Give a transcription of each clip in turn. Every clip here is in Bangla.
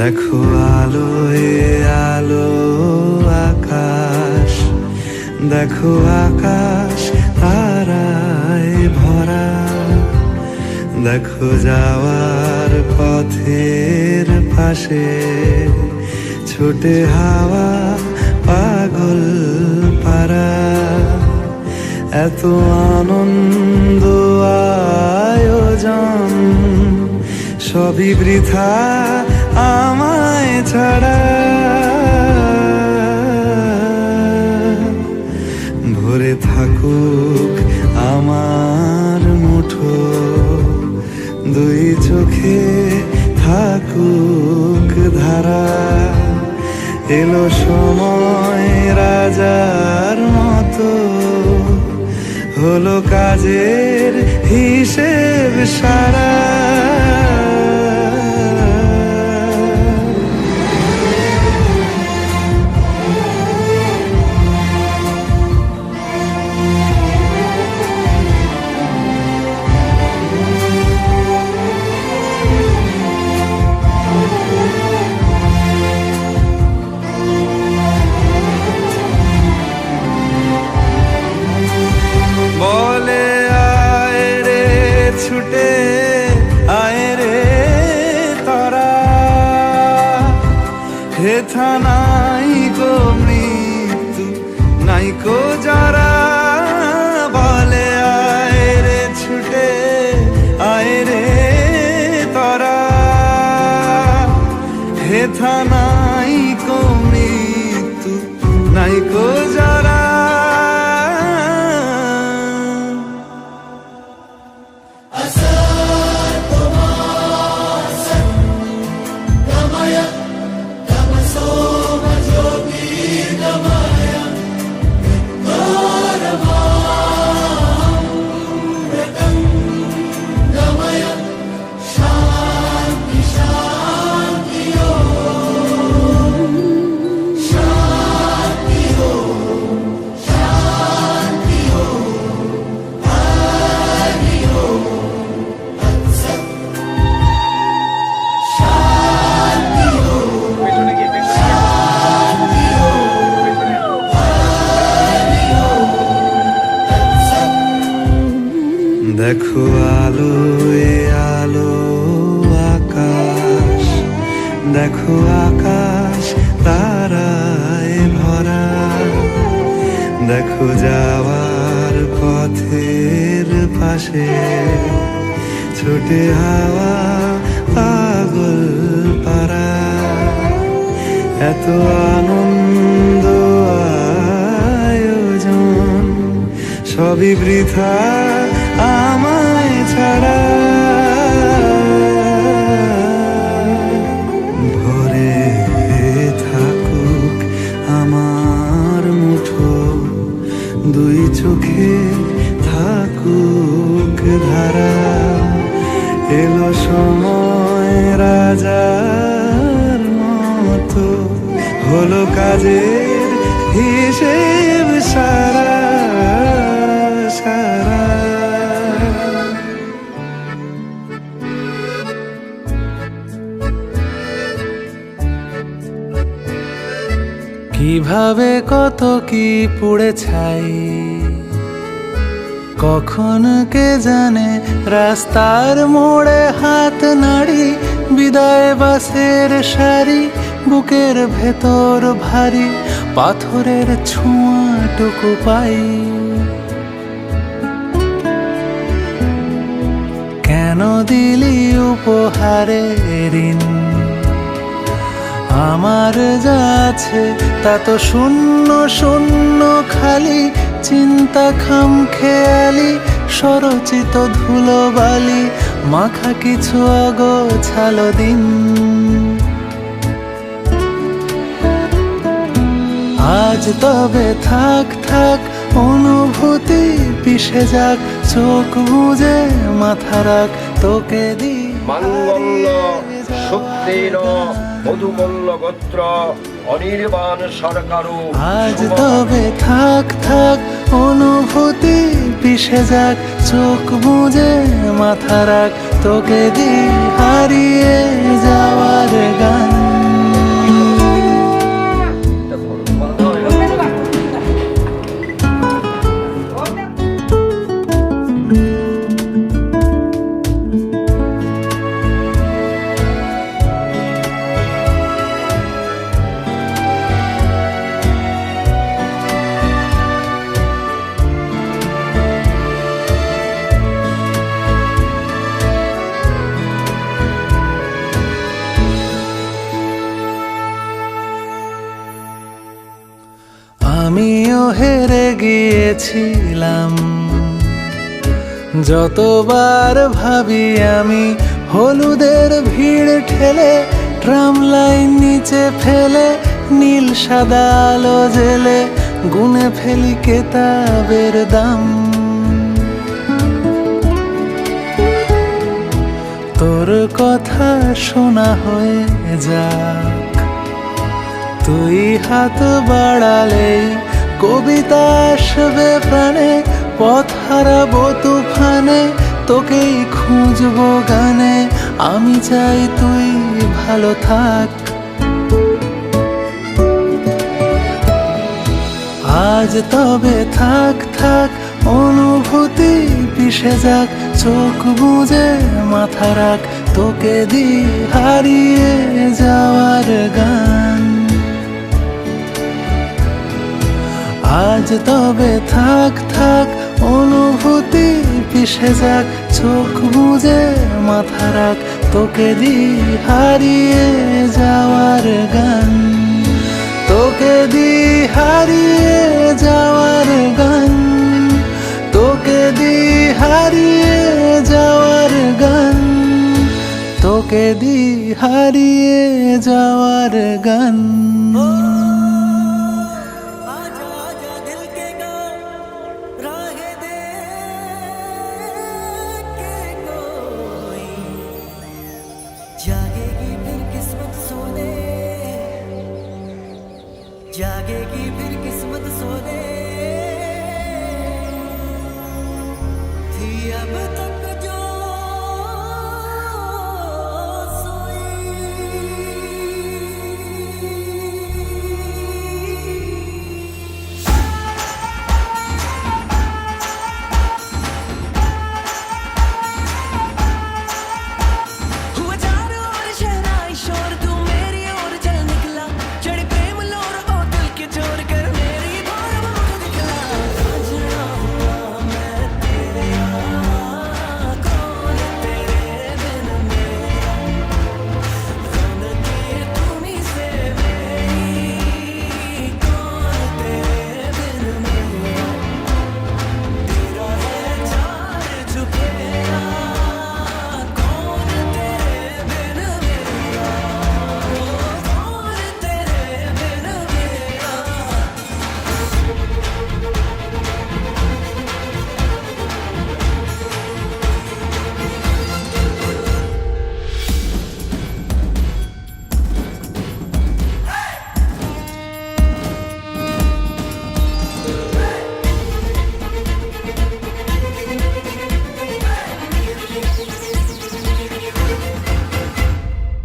দেখো আলোয় আলো আকাশ, দেখো আকাশ তারায় ভরা, দেখো যাওয়ার পথের পাশে ছোটে হাওয়া পাগল পারা। এত আনন্দ আয়োজন সবই বৃথা আমায় ছাড়া। ভরে থাকুক আমার মুঠো, দুই চোখে থাকুক ধারা। এলো সময় রাজার মতো, হলো কাজের হিসেব সারা। বলে আয় রে ছুটে আয় রে তোরা, হেথা নাই গো মৃত্যু নাই কো যারা। বলে আয় রে ছুটে আয় রে তোরা, হেথা নাই কো মৃত্যু নাই কো যারা। দেখো আলোয় আলো আকাশ, দেখো আকাশ তারায় ভরা, দেখো যাওয়ার পথের পাশে ছোটে হাওয়া পাগল পারা। এত আনন্দ আয়োজন সবই বৃথা আমায় ছাড়া। ভরে থাকুক আমার মুঠো, দুই চোখে থাকুক ধারা। এলো সময় রাজার মতো, হলো কাজের হিসেব সারা সারা। কিভাবে কত কি পুড়ে ছাই, কখন কে জানে রাস্তার মোড়ে হাত নাড়ি। বিদায় বাসের সারি, বুকের ভেতর ভারী পাথরের ছোঁয়াটুকু পাই। কেন দিলি উপহারে ঋণ, আমার যা আছে তা তো শূন্য শূন্য খালি। চিন্তা খাম খেয়ালি স্বরচিত ধুলো বালি, মাখা কিছু অগোছালো দিন। আজ তবে থাক থাক অনুভূতি পিষে যাক, চোখ বুঝে মাথা রাখ তোকে দি। মাঙ্গল্য শুক্রেণ মধুমল্ল গোত্র অনির্বাণ সরকারু। আজ তবে থাক থাক অনুভূতি পিষে যাক, চোখ বুঝে মাথা রাখ তোকে দি হারিয়ে যাওয়ার গান। আমিও হেরে গিয়েছিলাম। যতবার ভাবি আমি হলুদের ভিড় ঠেলে, ট্রাম লাইন নিচে ফেলে, নীল সাদা আলো জেলে গুনে ফেলি কেতাবের দাম। তোর কথা শোনা হয়ে যাক, তুই হাত বাড়ালেই কবিতা আসবে প্রাণে, পথ হারাবো তুফানে, তোকেই খুঁজবো গানে। আমি চাই তুই ভালো থাক। আজ তবে থাক থাক অনুভূতি পিষে যাক, চোখ বুজে মাথা রাখ, তোকে দি হারিয়ে যাওয়ার গান। আজ তবে থাক থাক অনুভূতি পিষে যাক, চোখ বুজে মাথা রাখ, তোকে দি হারিয়ে যাওয়ার গান। তোকে দি হারিয়ে যাওয়ার গান, তোকে দি হারিয়ে যাওয়ার গান, তোকে দি হারিয়ে যাওয়ার গান। जागेगी फिर किस्मत सोने, जागेगी फिर किस्मत सोने थी अब तक जो सोई। हुआ चारों ओर शहनाई शोर, तू मेरी ओर चल निकला, चढ़े प्रेम लोर ओ दिल के चोर कर मेरी बार बार दिखला। साजना हुआ मैं तेरे, कौन तेरे बिन मेरा, रौनके तुम्हीं से मेरी, कौन तेरे बिन मेरा, तेरा है चार चुफेरा, कौन तेरे बिन मेरा, कौन तेरे बिन मेरा।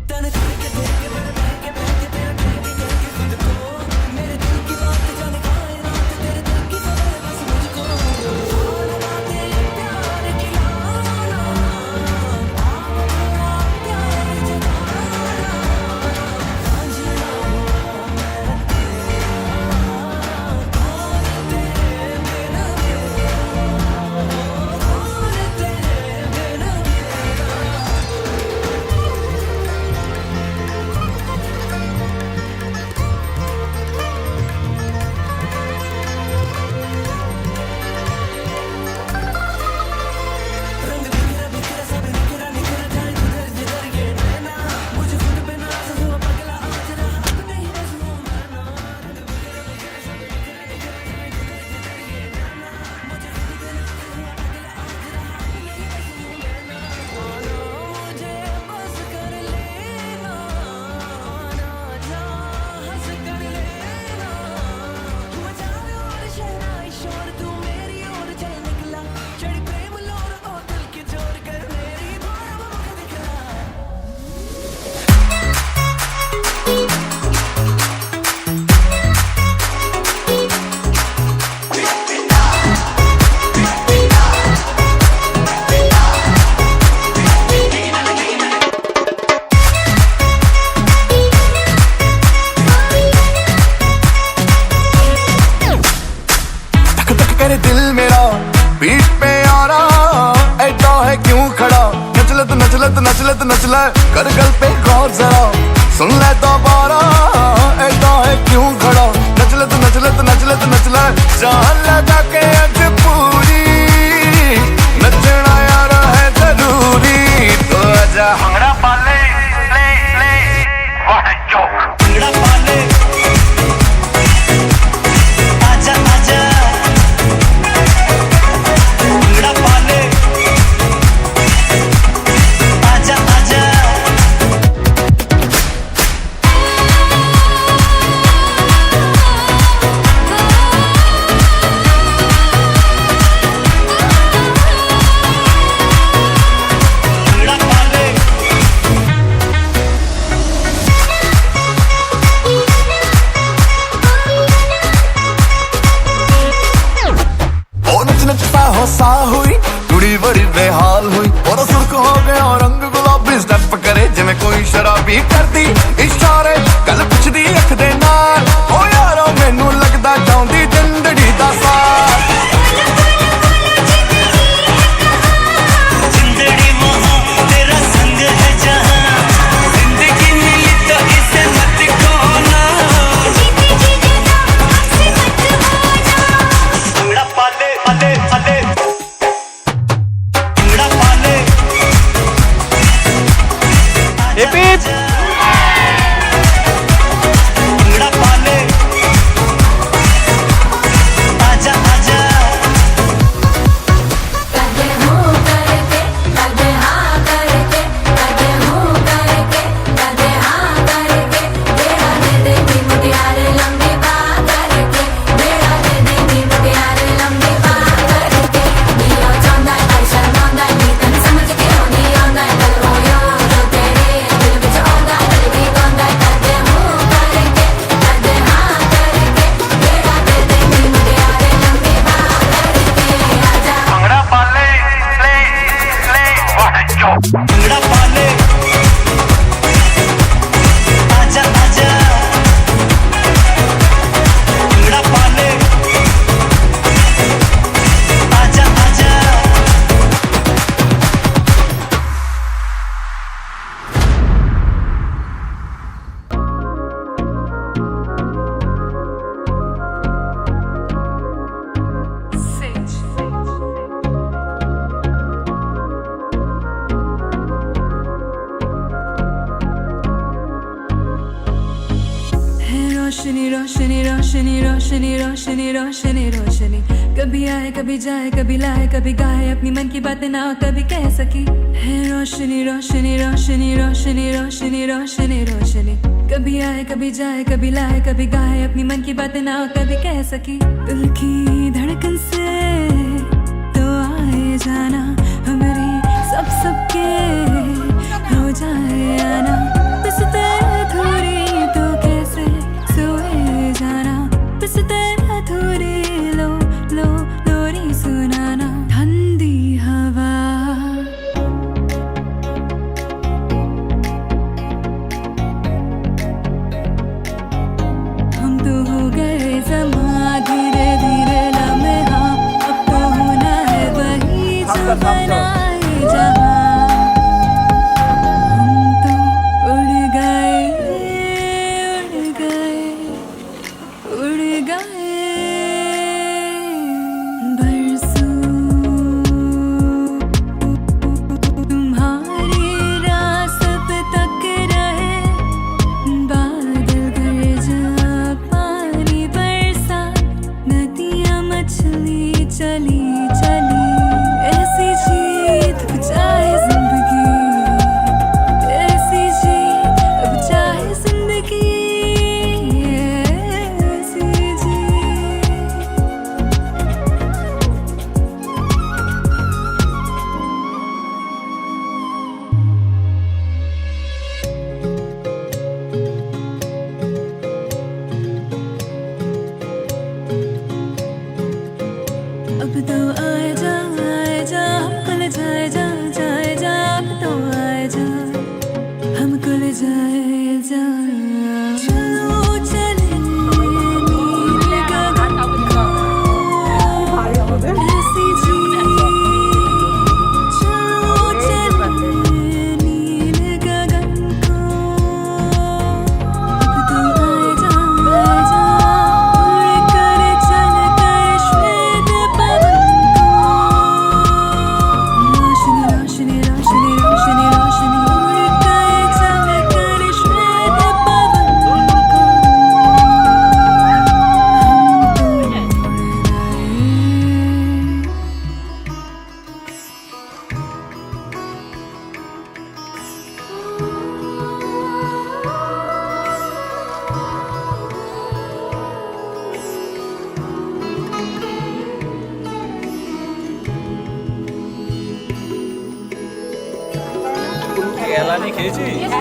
तने देख के बह के तेरा ट्रेंड करके खुद को, मेरे दिल की बात जाने कायनात, तेरे दिल की खबर बस मुझको। और बातें प्यार की लाना, प्यार जताना, साजना हुआ मैं तेरा, कौन तेरे बिन मेरा, कौन तेरे बिन मेरा। रंग बिखरा बिखरा सब निखरा निखरा जाए जिधर जिधर ये नैना, मुझे खुद पे नाज हुआ पगला आज रहा अब नहीं बस हूँ मैं ना। रंग बिखरा बिखरा सब निखरा निखरा जाए जिधर जिधर ये नैना, मुझे खुद पे नाज हुआ पगला आज रहा अब नहीं बस हूँ मैं ना। आना मुझे बस कर लेना, आना जा हंस कर लेना। हुआ चारों ओर शहनाई शोर, तू मेरी ओर चल निकला, चढ़ी प्रेम लोर ओ दिल के चोर कर मेरी बार बार दिखला। धक धक करे दिल मेरा बीट पे आ रहा, ऐसा है क्यों खड़ा, नचले तो नचले तो नचले तो नचले, कर गल पे गौर जरा, सुन ले दोबारा, ऐसा है क्यों खड़ा, नचले तो नचले तो नचले तो नचले, भी करदी इशारे गल पुछदी अख दे नाल ओ यारो मैनू लगदा चाहुंदी जिंदड़ी दा साथ जिंदड़ी मोह तेरा संग है जहां जिंदगी मिली तो इसे मत खोना उड़ा पाले पाले पाले उड़ा पाले उड़ा पाले आजा आजा कदे हूँ करके कदे हाँ करके कदे हूँ करके कदे हाँ करके बेड़ा दे देंगी मुटियारे लंबी बात करके बेड़ा दे देंगी मुटियारे लंबी बात करके नीलो चांदा है शर्मांदा है नी तन समझ के होनी आंदा है कल रोयो जो तेरे दिल विच आंदा है दिल भी गांदा है कदे हूँ करके कदे हाँ करके बेड़ा दे देंगी मुटियारे लंबी बात करके आजा उड़ा पाले उड़ा पाले आजा आजा उड़ा पाले आजा आजा है रोशनी रोशनी रोशनी रोशनी रोशनी रोशनी रोशनी कभी आए कभी जाए कभी लाए कभी गाए अपनी मन की बातें ना कभी कह सकी है रोशनी रोशनी रोशनी रोशनी रोशनी रोशनी रोशनी कभी आए कभी जाए कभी लाए कभी गाए अपनी मन की बातें ना कभी कह सकी दिल की धड़कन से तो आए जाना हमारी सब सबके हो जाए आना पिसते अधूरी तो कैसे सोए जाना पिसते अधूरी लो लो लोरी सुनाना ठंडी हवा हम तो हो गए समा धीरे धीरे लम्हे हाँ अब तो होना है वही जो बनाए जहाँ हम तो उड़ गए उड़ गए उड़ गए बरसों तुम्हारी रास अब तक रहे बादल गरजा पानी बरसा नदियाँ मछली चली चली ऐसी जीत अब चाहे जिंदगी ऐसी जीत अब चाहे जिंदगी ऐसी जीत अब तो आए जा हमको ले जाए जा अब तो आए जा हमको ले जाए जा चलो चले नील गगन को ऐसी जीत चलो चले नील गगन को अब तो आए जा उड़ कर चल कर श्वेत पवन को रोशनी रोशनी रोशनी रोशनी रोशनी उड़ कर चल कर श्वेत पवन को हम तो उड़ गए এলানি খেয়েছিস?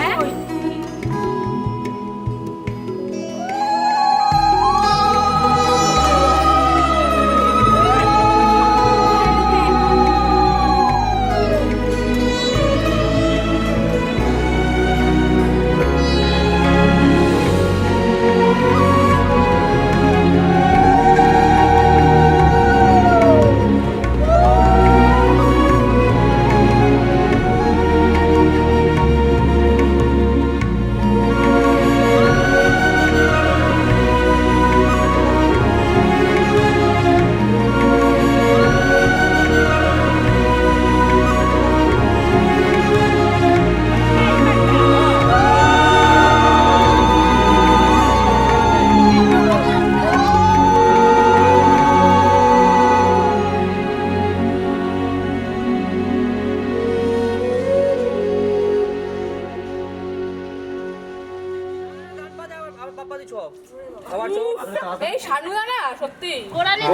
সত্যি গোড়ালি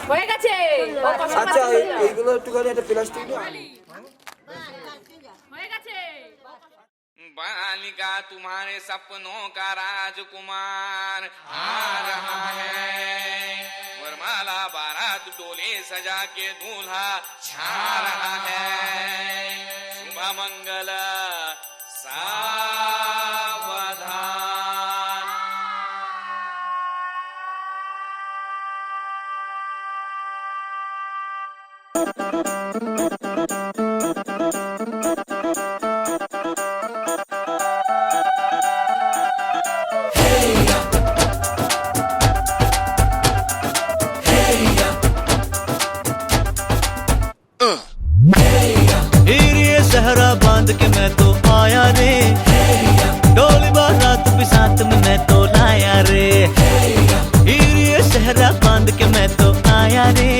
হয়ে গেছে আচ্ছা এইগুলো একটুখানি একটা প্লাস্টিক হয়ে গেছে बालिका तुम्हारे सपनों का राजकुमार आ रहा है वरमाला बारात डोले सजा के दूल्हा छा रहा है शुभ मंगल सावधान। हीरे सहरा बांध के मैं तो आया रे, डोली बारात भी साथ में मैं तो लाया रे। हीरे सहरा बांध के मैं तो आया रे,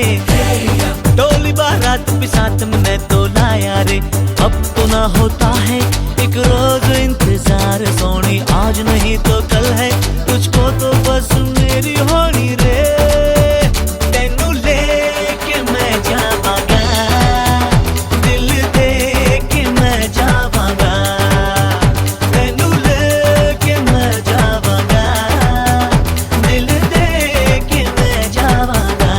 डोली बारात भी साथ में मैं तो लाया रे। अब तो ना होता है एक रोज इंतजार सोनी, आज नहीं तो कल है तुझको तो बस मेरी होनी रे। तेनू लेके मैं जावांगा, दिल दे के मैं जावांगा। तेनू लेके मैं जावांगा, दिल दे के मैं जावांगा।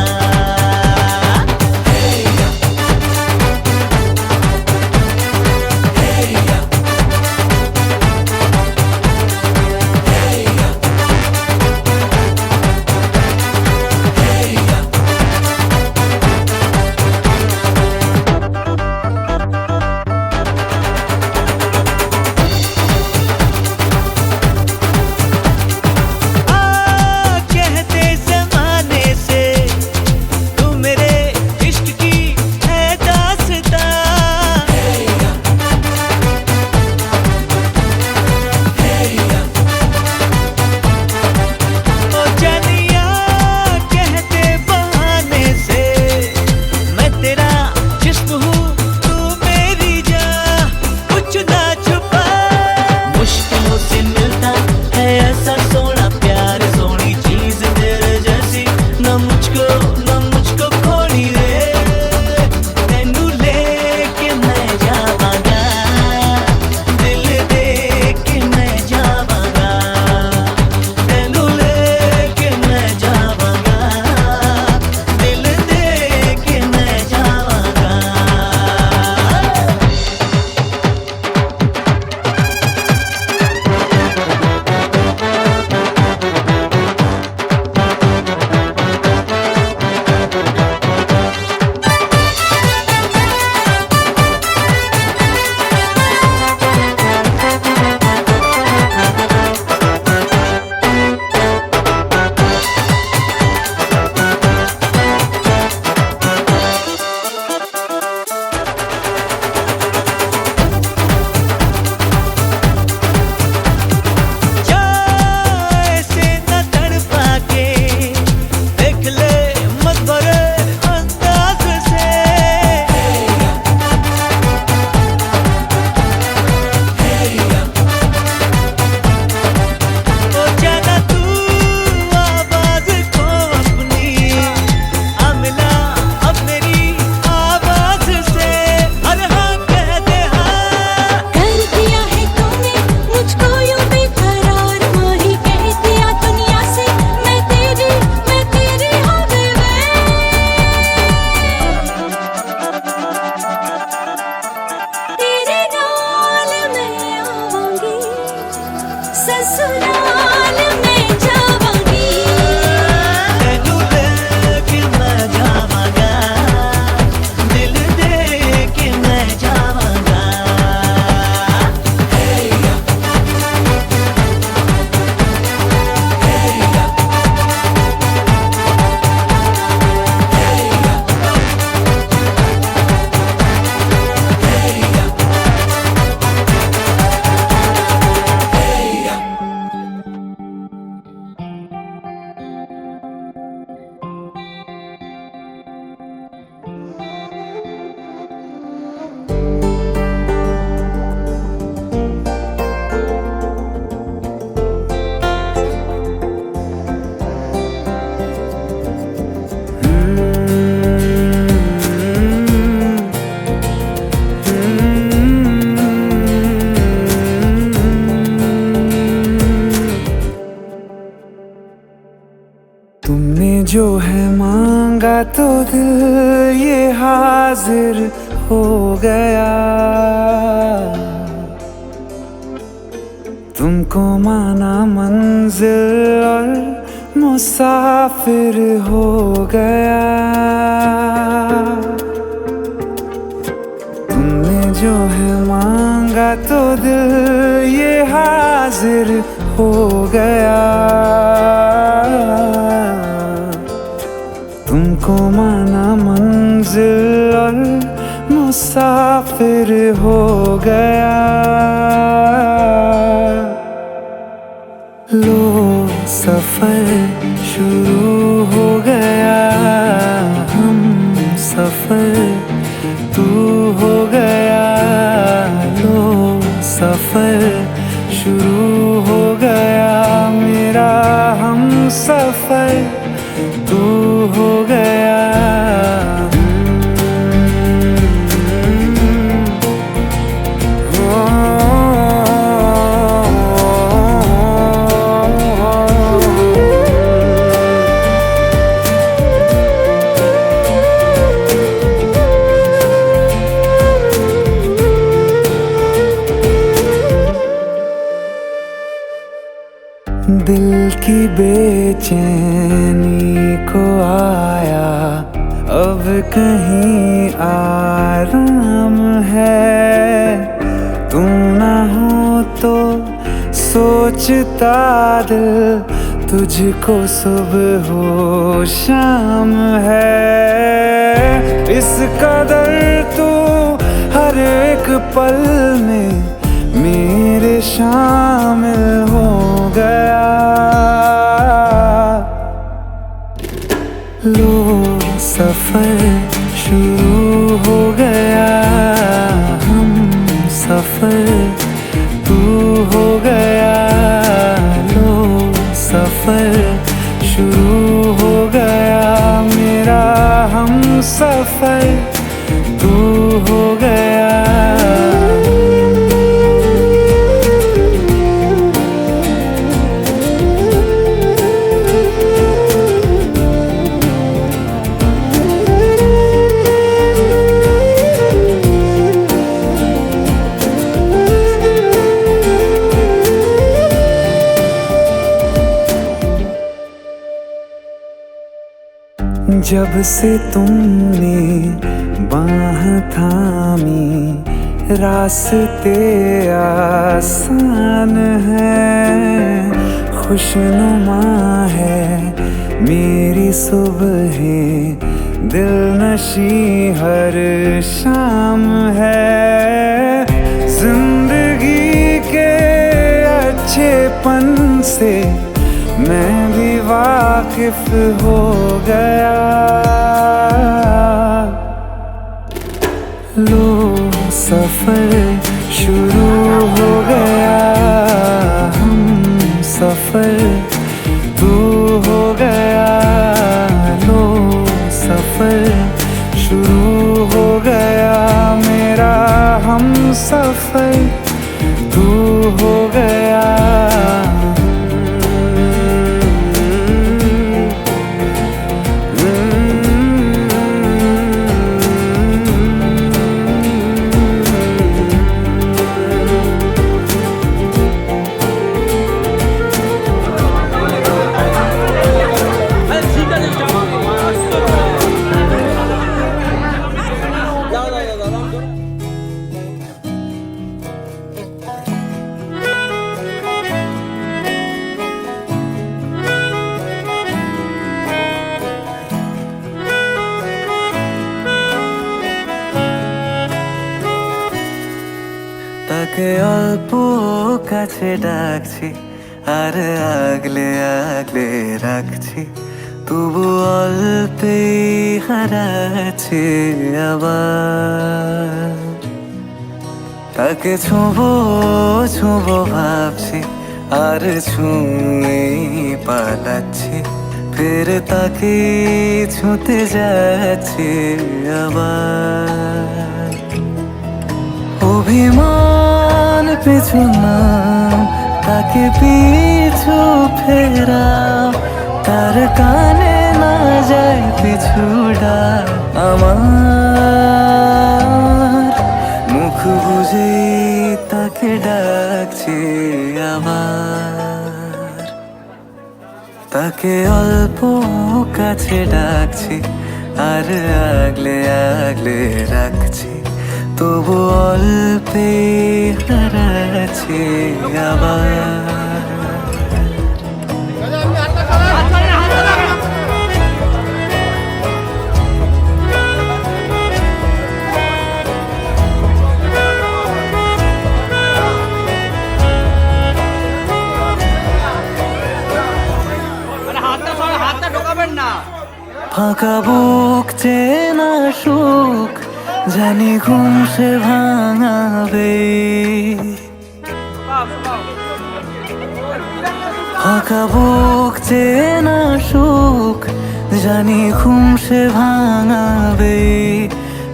तुमने जो है मांगा तो दिल ये हाजिर हो गया। तुमको माना मंजिल और मुसाफिर हो गया। तुमने जो है मांगा तो दिल ये हाजिर हो गया। तुमको माना मंजिल और मुसाफिर हो गया। लो सफर शुरू हो गया। हम सफर तू हो गया। लो सफर शुरू हो गया। मेरा हम सफर तू हो गया। दिल की बेचैनी को आया अब कहीं आराम है। तुम ना हो तो सोचता दिल तुझको सुबह हो शाम है। इस कदर तू हर एक पल में मेरे शामिल हो गया। लो सफर शुरू हो गया। हम सफर तू हो गया। लो सफर शुरू हो गया। मेरा हम सफर तू हो गया। जब से तुमने बाह थामी रास्ते आसान है। खुशनुमा है मेरी सुबहें, दिल नशी हर शाम है। जिंदगी के अच्छेपन से मैं भी वाकिफ हो गया। लो सफर शुरू हो गया। हम सफर तू हो गया। लो सफर शुरू हो गया। मेरा हम सफर तू हो गया। তাকে অল্প কাছে ডাকছি আর আগলে আগলে রাখছি, তবু অল্পেই হারাচ্ছি আবার। তাকে ছোঁবো ছোঁবো ভাবছি আর ছুঁয়ে পালাচ্ছি, ফের তাকে ছুঁতে যাচ্ছি আবার। অভিমান পিছু নাম, তাকে পিছু ফেরাও, তার কানে যায় পিছু ডাক আমার মুখ বুঝে তাকে ডাকছি আবার তাকে অল্প কাছে ডাকছি আর আগলে আগলে রাখছি তবু অল্পে হারাচ্ছি আবার ফাঁকা বুক চেনা সুখ জানি ঘুম সে ভাঙাবে ফাঁকা বুক চেনা সুখ জানি ঘুম সে ভাঙাবে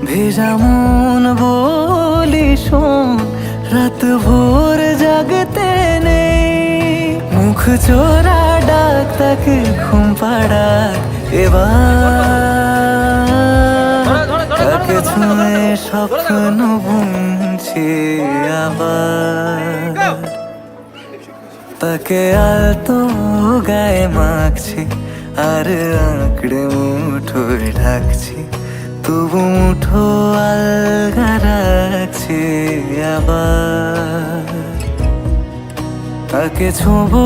ভেজা মন বলি শোন রাত ভোর জাগতে নেই মুখ চোরা ডাক তাকে ঘুম পাড়াক এবার তাকে ছুঁয়ে স্বপ্ন বুনছি আবার তাকে আলতো গায়ে মাখছি আর আঁকড়ে মুঠোয় ঢাকছি তবু মুঠো আলগা রাখছি আবার তাকে ছোঁবো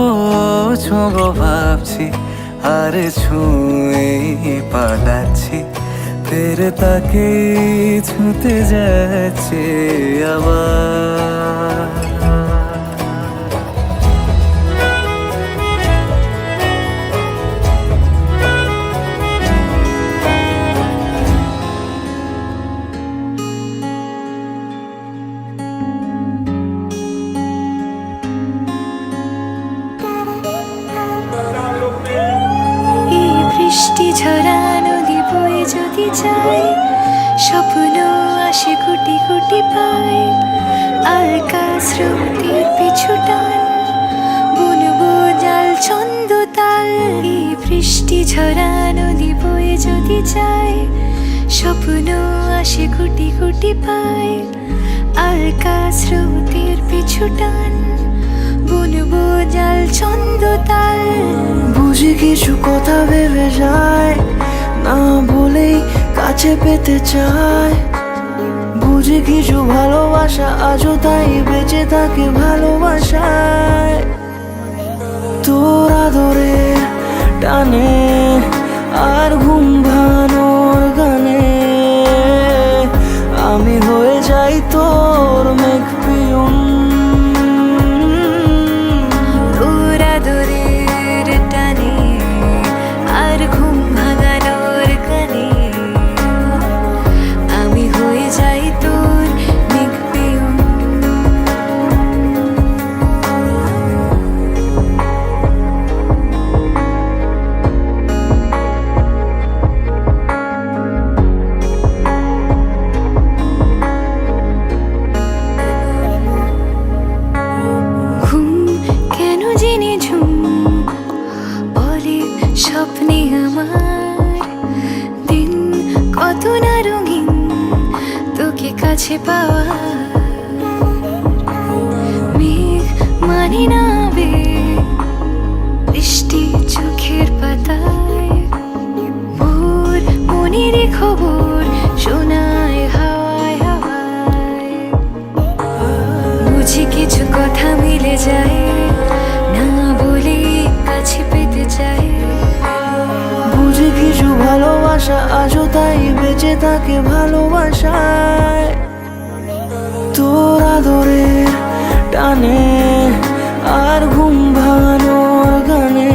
ছোঁবো ভাবছি আর ছুঁয়ে পালাচ্ছি ফের তাকে ছুঁতে যাচ্ছে আবার বৃষ্টি ঝরা নদী বয়ে যদি যায় স্বপ্ন আসে কোটি কোটি পায় আলকা স্রোতের পিছু টান বুনবো জাল ছন্দ তাল এই বৃষ্টি ঝরা নদী বয়ে যদি যায় স্বপ্ন আসে কোটি কোটি পায় আলকা স্রোতের পিছু টান বুনবো জাল ছন্দ তাল বুঝি কিছু কথা ভেবে যায় না বলেই কাছে পেতে চায় বুঝি কিছু ভালোবাসা আজও তাই বেঁচে থাকে ভালোবাসায় তোর আদরে টানে আর ঘুম ভাঙানোর গানে আমি হয়ে যাই তোর মেঘ পিয়ন স্বপ্নে আমার দিন কত না রঙিন তোকে কাছে পাওয়া মেঘ মানে না বে বৃষ্টি চোখের পাতায় ভোর মনের খবর শোনায় হাওয়ায় হাওয়ায় বুঝি কিছু কথা মিলে যায় না বলে কাছে পেতে চাই বুঝি কিছু ভালোবাসা আজও তাই বেঁচে থাকে ভালোবাসায় তোর আদরে টানে আর ঘুম ভাঙানোর গানে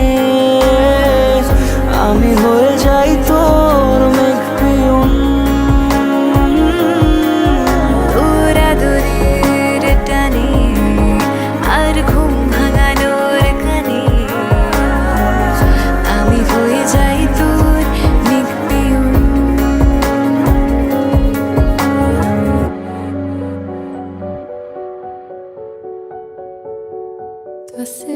আমি হয়ে যাই তোর মেঘ পিয়ন তোর আদরের টানে আর ঘুম ভাঙানোর গানে আমি হয়ে যাই তোর মেঘ peon Você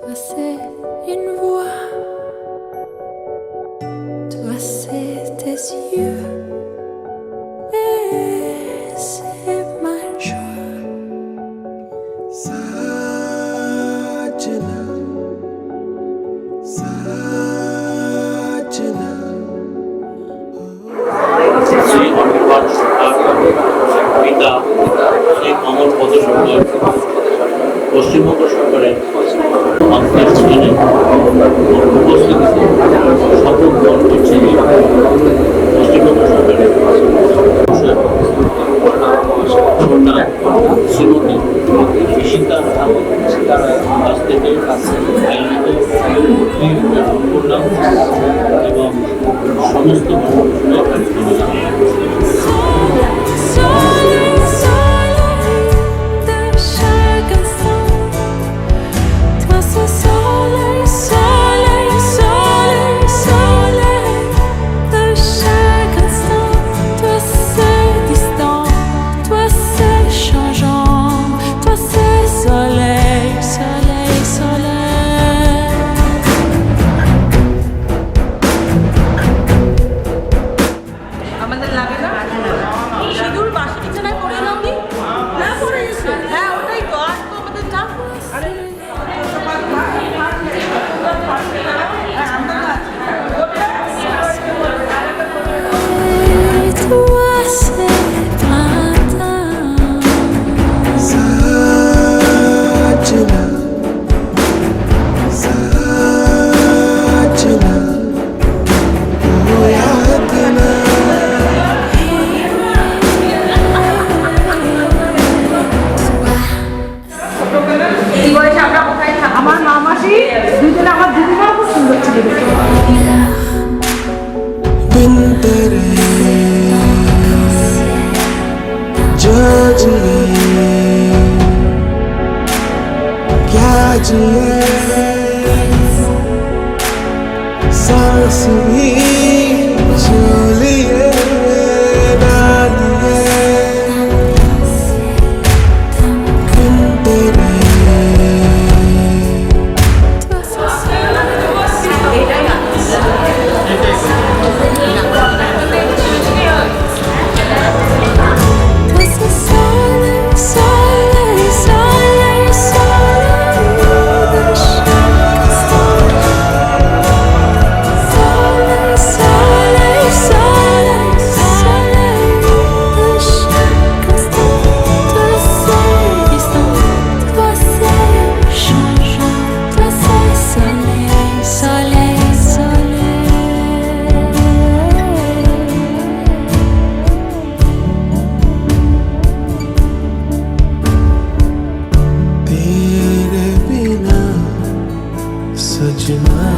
Toi c'est une voix, toi c'est tes yeux, et c'est ma joie. Sajna, Sajna. Shri Anirban Sarkar পিতা শ্রী অমর পদ সরকার পশ্চিমবঙ্গ সরকারের অনুষ্ঠানে উপস্থিতিতে শপথ গ্রহণ করছেন পশ্চিমবঙ্গ সরকারের কন্যা শ্রীমতী ঈশিতা কাছ থেকে আয়োজিত কন্যা এবং সমস্ত বর্ণভূষণের কার্যক্রমে Soleil, soleil de chaque instant. Toi c'est soleil, soleil, soleil, soleil de chaque instant. Toi c'est distant, toi c'est changeant. Toi c'est soleil, soleil, soleil. আমাদের লাগে না সিঁদুর বাসি বিছানায় পড়ে নাওনি না পড়ে গেছে হ্যাঁ ওটাই তো আর তো আমাদের না আরে Toi c'est matin. Sajna, Sajna, oh yaadna. এই বয়সে আমরা কোথায় থাকি আমার মা মাসি দুইজনে আমার দিদিমাও খুব সুন্দর ছিল बिन तेरे जो जिए क्या जिए सांस भी जो लिए ना लिए बिन तेरे Toi c'est soleil, soleil, soleil, soleil de chaque instant. Soleil, soleil, soleil, soleil de chaque instant. Toi c'est distant, toi c'est changeant. Toi c'est soleil, soleil, soleil. तेरे बिना सजना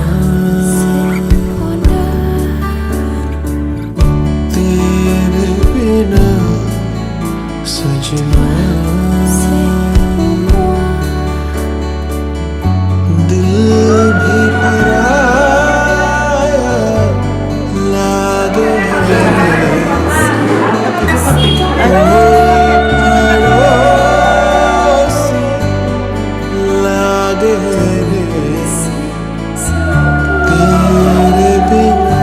तेरे बिना सजना दिल भी पराया लागे पड़ोसी लागे तेरे बिना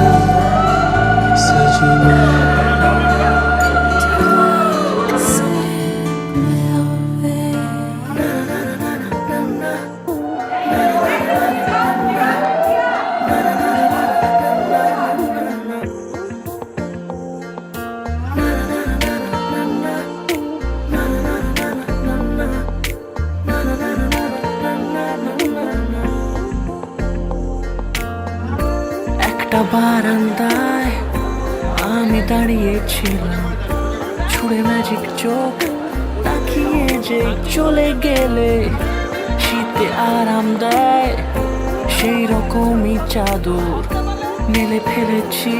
सजना একটা বারান্দায় আমি দাঁড়িয়েছিলাম, ছুঁড়ে ম্যাজিক চোখ তাকিয়ে যে চলে গেলে শীতে আরাম দেয় সেই রকমই চাদর মেলে ফেলেছি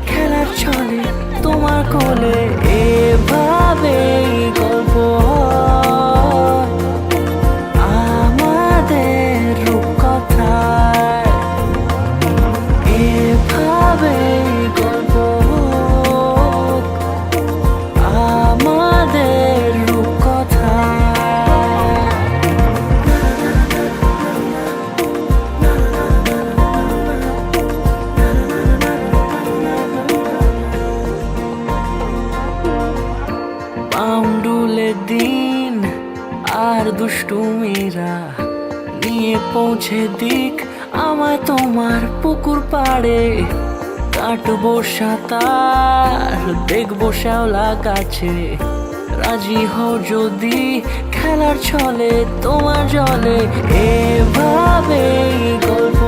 খেলার ছলে তোমার কোলে। এভাবেই গল্প হয় আমাদের রূপকথায়, এভাবেই গল্প হোক আমাদের রূপকথায়। নিয়ে পৌঁছে দিক আমায় তোমার পুকুর পাড়ে। কাটবো সাঁতার, দেখবো শ্যাওলা গাছে। রাজি হও যদি খেলার ছলে তোমার জলে। এভাবেই গল্প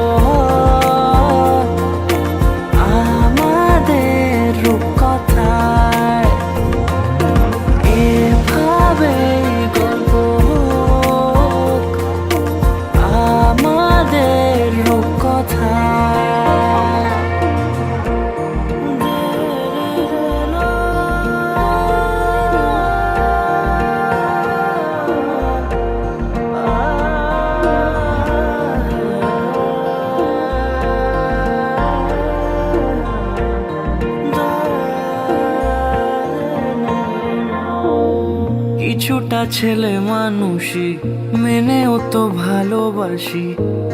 আমাদের রূপকথায়, এভাবেই গল্প আমাদের রূপকথায়। কিছুটা ছেলে মানুষই মেনেও তো ভালোবাসি,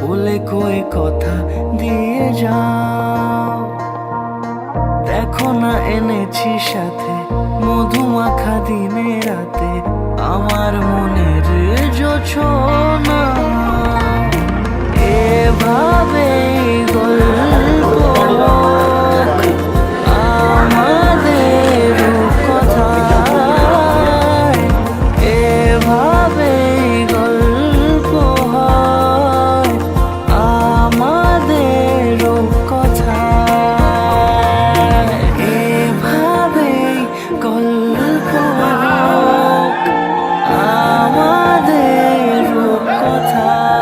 বলে কয়ে কথা দিয়ে যাও। দেখো না এনেছি সাথে মধুমাখা দিনে রাতে, আমার মনের জোছনা। এভাবেই গল্প আমাদের রূপকথায়, এভাবেই গল্প হয় আমাদের রূপকথায়, এভাবেই গল্প আমাদের রূপকথায়,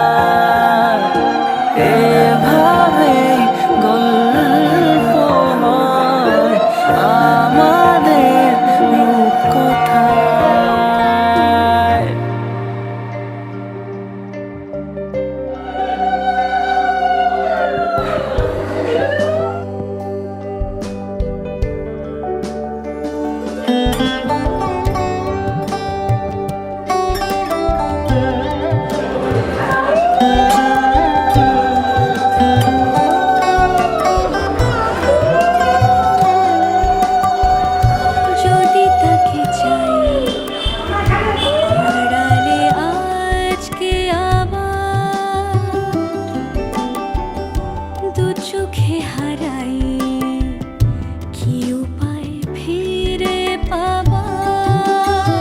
এভাবেই গল্প হয় আমাদের রূপকথায়। যদি তাকে চাই আড়ালে আজকে আবার, দু চোখে হারাই কি উপায় ফিরে পাবার।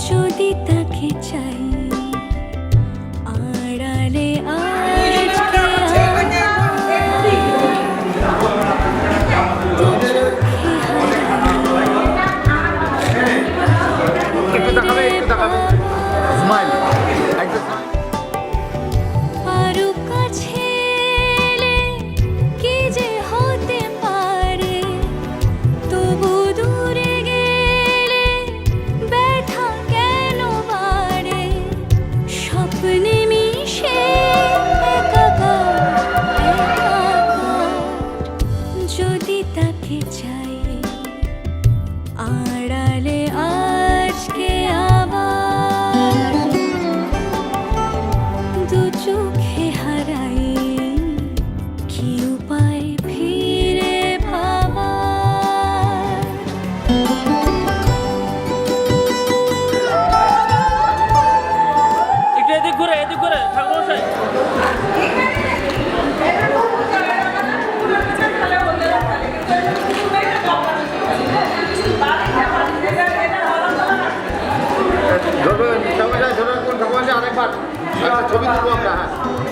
যদি তাকে চাই আড়ালে আজকে আরো কাছে এলে কি যে হতে পারে, তবু দূরে গেলে ব্যথা কেন বাড়ে। স্বপ্নে মিশে একাকার একাকার, যদি তাকে চাই আড়ালে আজকে আবার, দু চোখে হারাই কি উপায় ফিরে পাবার। একটু এদিক ঘুরে ঠাকুর মশাই। আরেকবার ছবি তুলবো আমরা। হ্যাঁ,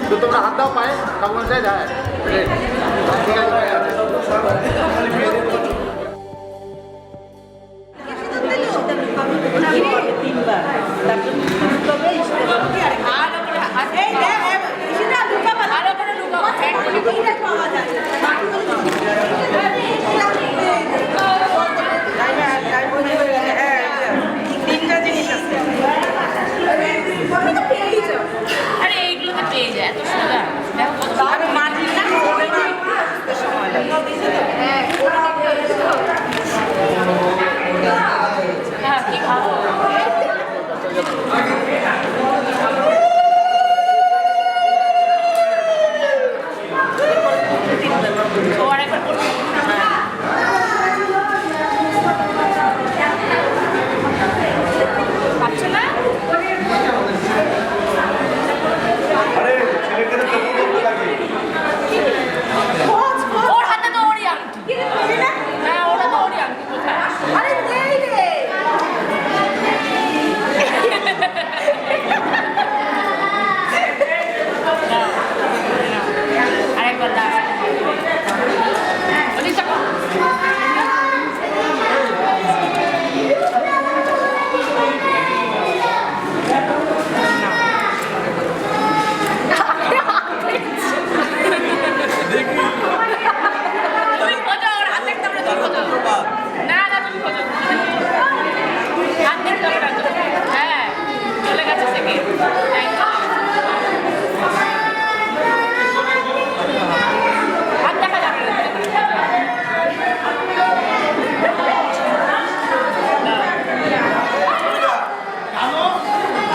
তো তোমরা হাত দাও পায়ে ঠাকুর সাইড। হ্যাঁ, ঠিক আরে এইগুলোতে পেয়ে যায় এত সুন্দর। দেখো মাটির না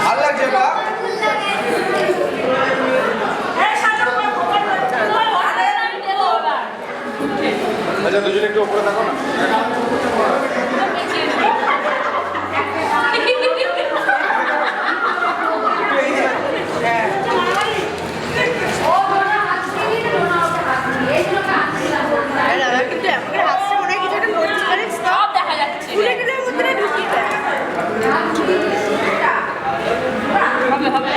ভালো লাগছে এটা আচ্ছা দুজনে একটু উপরে থাকো না কিন্তু এমন হাসছে মনে হয় কিছু একটা করতে পারে সব দেখা যাচ্ছে ফুলের মধ্যে ঢুকিয়ে দেয় হবে হবে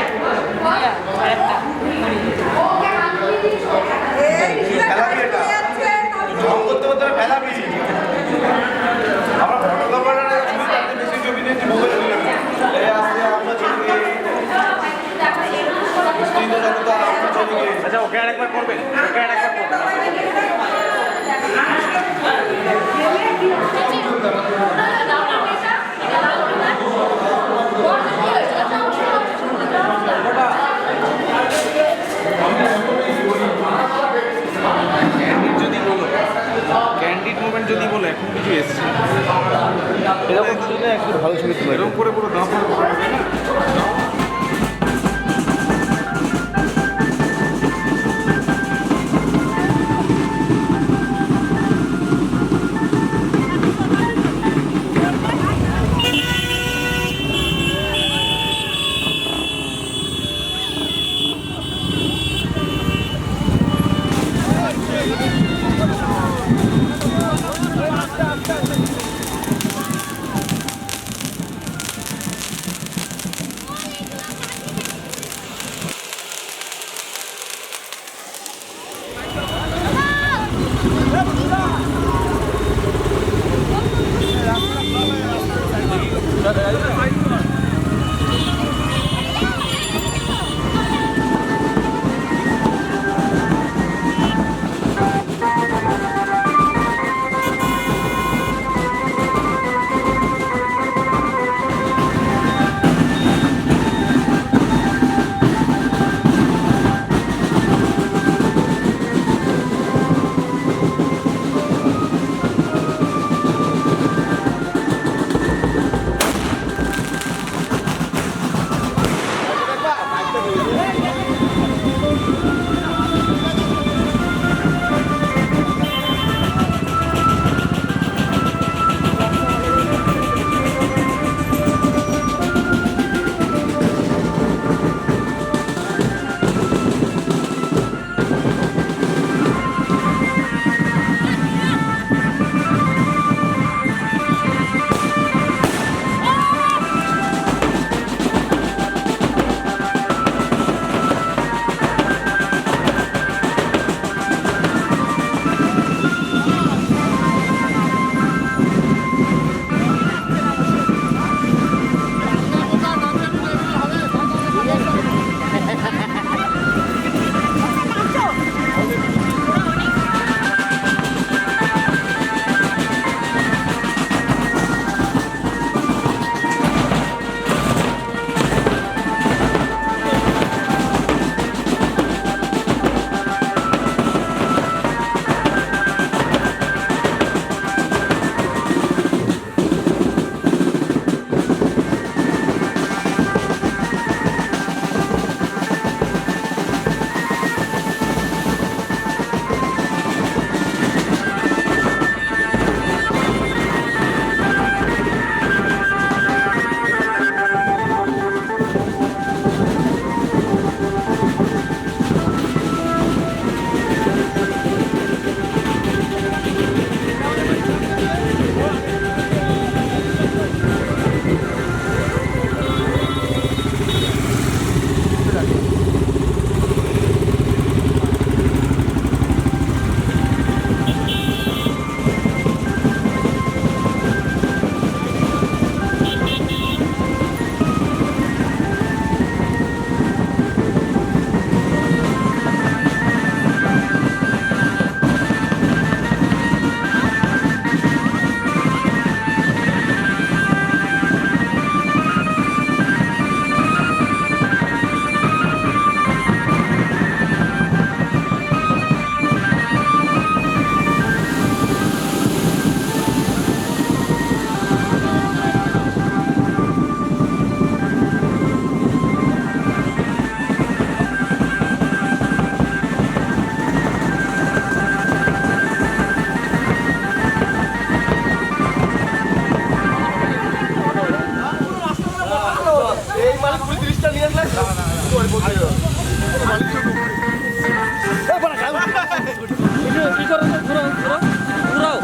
করতে করতে ফেলা বেশি আমরা ফটোগ্রাফাররা বেশি ছবি নিয়ে মোবাইলে তুলে এই আসছে আমরা ছবি আচ্ছা ওকে আরেকবার করবেন ওকে আরেকবার করবেন ক্যান্ডিড মুভমেন্ট যদি বলো এখন কিছু এসছে এরকম শুনে একটু ভালো ছবি তুলে এরকম করে পুরো দাম পরে করা হবে না কি করো ঘুরাও ঘুরাও ঘুরাও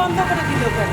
বন্ধ করে দিল কেন?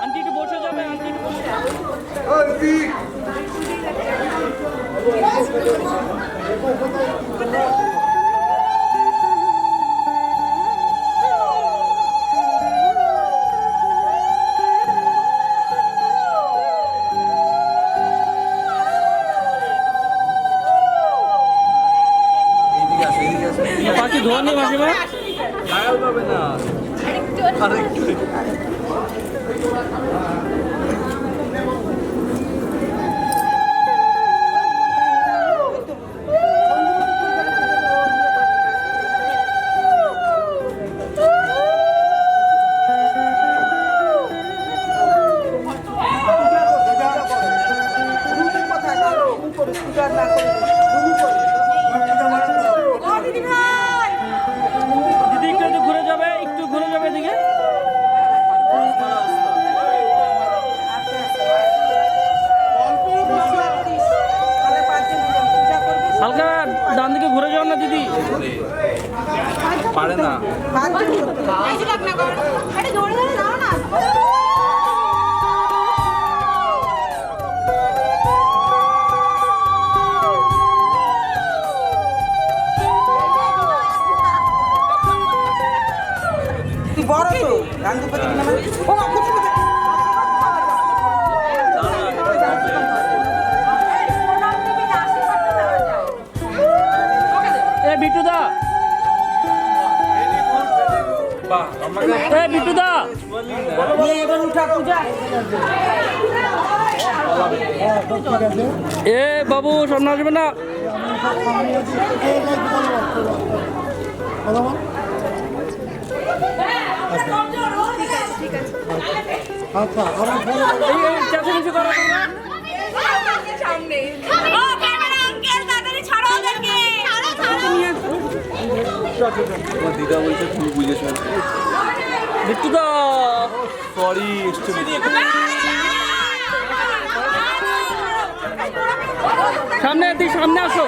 আন্টি একটু বসে যাবে, আন্টি একটু বসে যাবে। পাখি ধোয়া নেই মাসিমা? দিদি একটু ঘুরে যাবে, একটু ঘুরে যাবে এদিকে। হালকা ডান দিকে ঘুরে যাও না দিদি। পারে না। বড় তো গান্ধীপতি ও মা কুচি কুচি এ বিট্টুদা, এ বিট্টুদা, এবার উঠা পূজা এ বাবু সামনে আসবে না। চেঁচামেচি করো তোমরা। দিদা বলছে তুমি বুঝেছো। বিট্টুদা সরি সামনে এদিকে, সামনে আসো।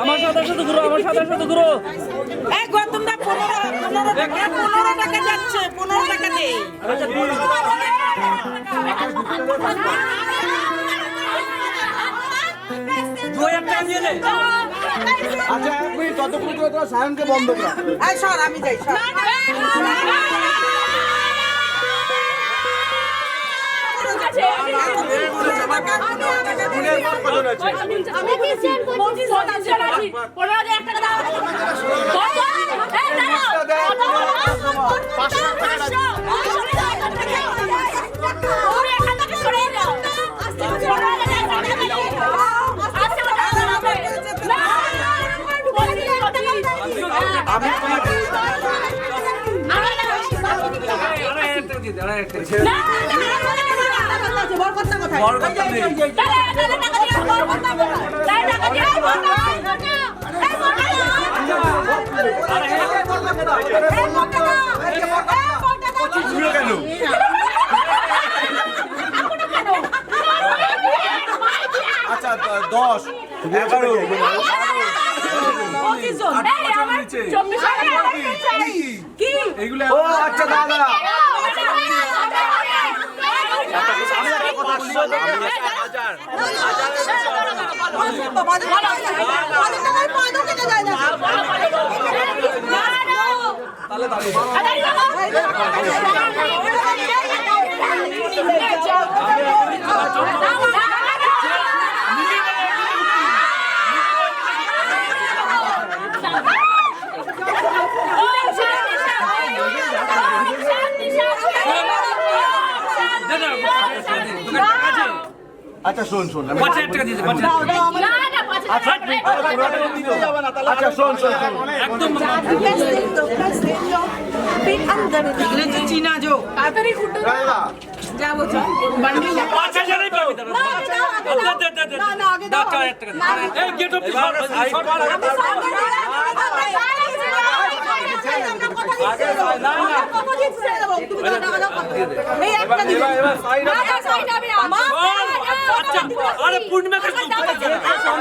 আমার আমার সাথে সাথে ঘুরো, আমার সাথে সাথে ঘুরো। এই গৌতমদা 15 টাকা যাচ্ছে, 15 টাকা দে। আচ্ছা 1 মিনিট ততক্ষণ তোরা সায়নকে বন্ধ করা। এই সর, আমি যাই, সর। আমি কি সেন্ড করছি 15,000 টাকা দাও কত এই দাও 500 টাকা ওরে এখান থেকে সরে যাও আস্তে করে 15,000 টাকা দাও আস্তে করে না আমি আচ্ছা 10 11 এগুলো ও আচ্ছা দাদা আচ্ছা শোন আচ্ছা শোন একদম চীনা जो তাড়াতাড়ি খুঁটো যাবো চল বান্ডিল 5000 এই পাবি দাদা না আগে দাও 4000 টাকা এই গেট অফ আরে পূর্ণিমা কে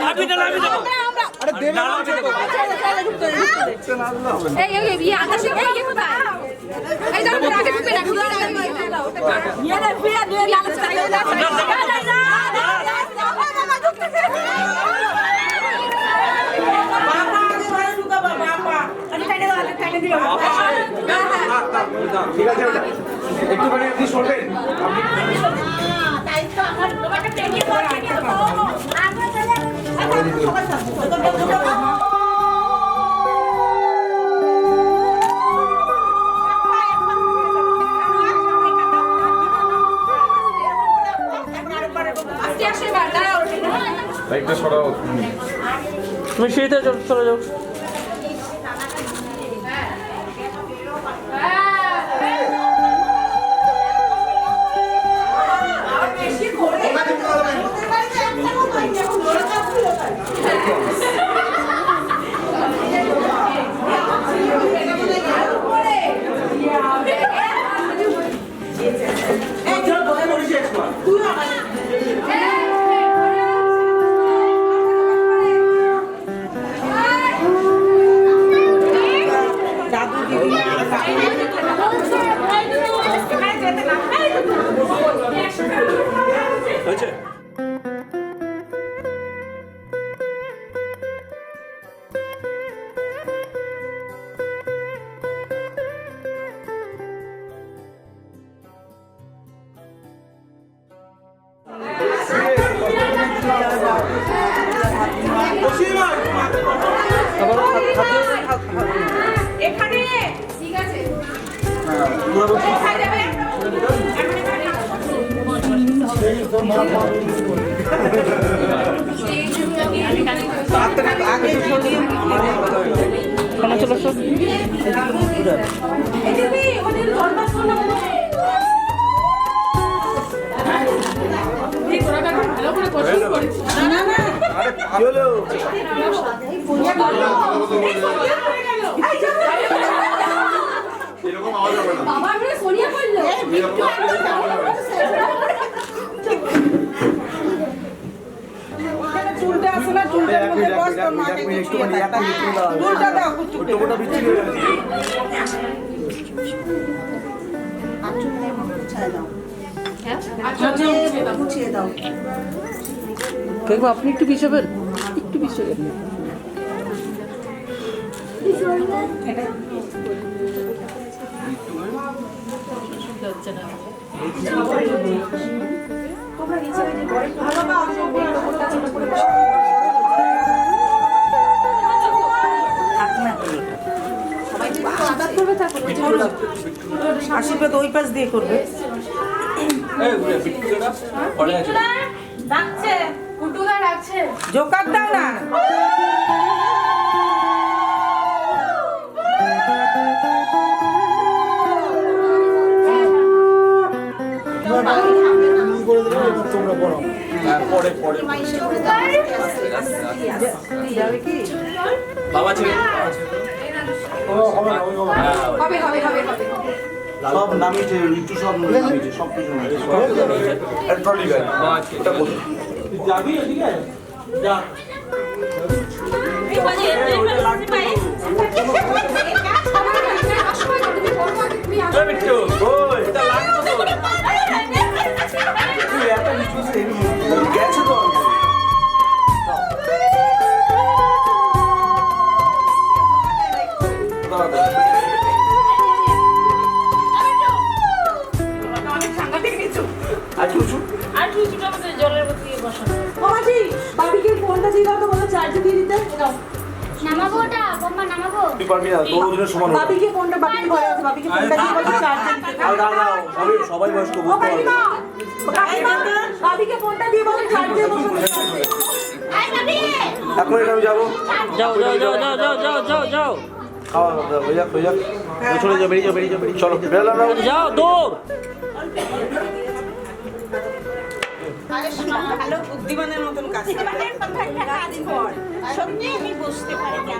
আমি দেব আরে দেবে এই আকাশে এই কোথায় এই দাও আগে ঢুকে না ইয়ে ফিরে দিয়ে লাগাতে ঠিক আছে একটুখানি আপনি শুনবেন তাই তো আমার তোমাকে টেনে করে লাইটটা সরাও তুমি সিঁড়িতে চলে যাও এখানে ঠিক আছে বাবা আমরা সোনিয়া বললো চুলটা আছে না চুলটার মধ্যে বস তোর মাকে গুছিয়ে দাও চুলটা দাও টোটোটা বিচ্ছি হয়ে গেছে গুছিয়ে দাও দেখবো আপনি একটু পিছাবেন একটু পিছাবেন আশীর্বাদ ওই পাশ দিয়ে করবে ডাকছে কুটুদা ডাকছে জোকার দাও না তোমরা পড়ো পরে পরে যাবে কি বাবা ছিল হবে হবে হবে হবে সব নামিয়েছে ঋতু সব নামিয়েছে সব কিছু নামিয়েছে ট্রলি গাড়ি এটা বল যাবি এদিকে যা এই বাজে এই পাই ওই বিট্টু ওই এটা লাগতো তো তুই এত কিছু সেরি গেছে তো বাবাজি বাবিকে ফোনটা দিয়ে দাও তো বলো চার্জে দিয়ে দিতে দাও নামাবো ওটা বোম্বা নামাবো তুই পারবি না তোর ওজনের সমান হবে বাবিকে ফোনটা বাবির ঘরে আছে বাবিকে ফোনটা দিয়ে বলো চার্জে দিতে দাও দাও দাও সবাই বয়স্ক ও বুঝতে পারবে কাকিমা বাবিকে ফোনটা দিয়ে বলো চার্জে বসো আই বাবি এখন এটা আমি যাবো যাও যাও যাও যাও যাও যাও যাও যাও খাওয়া দাওয়া হয়ে যাক চলে যাও বেরিয়ে যাও বেরিয়ে যাও চলো বেলা দাও যাও দৌড় ভালো বুদ্ধিমানের মতন কাজ সত্যি আমি বুঝতে পারি না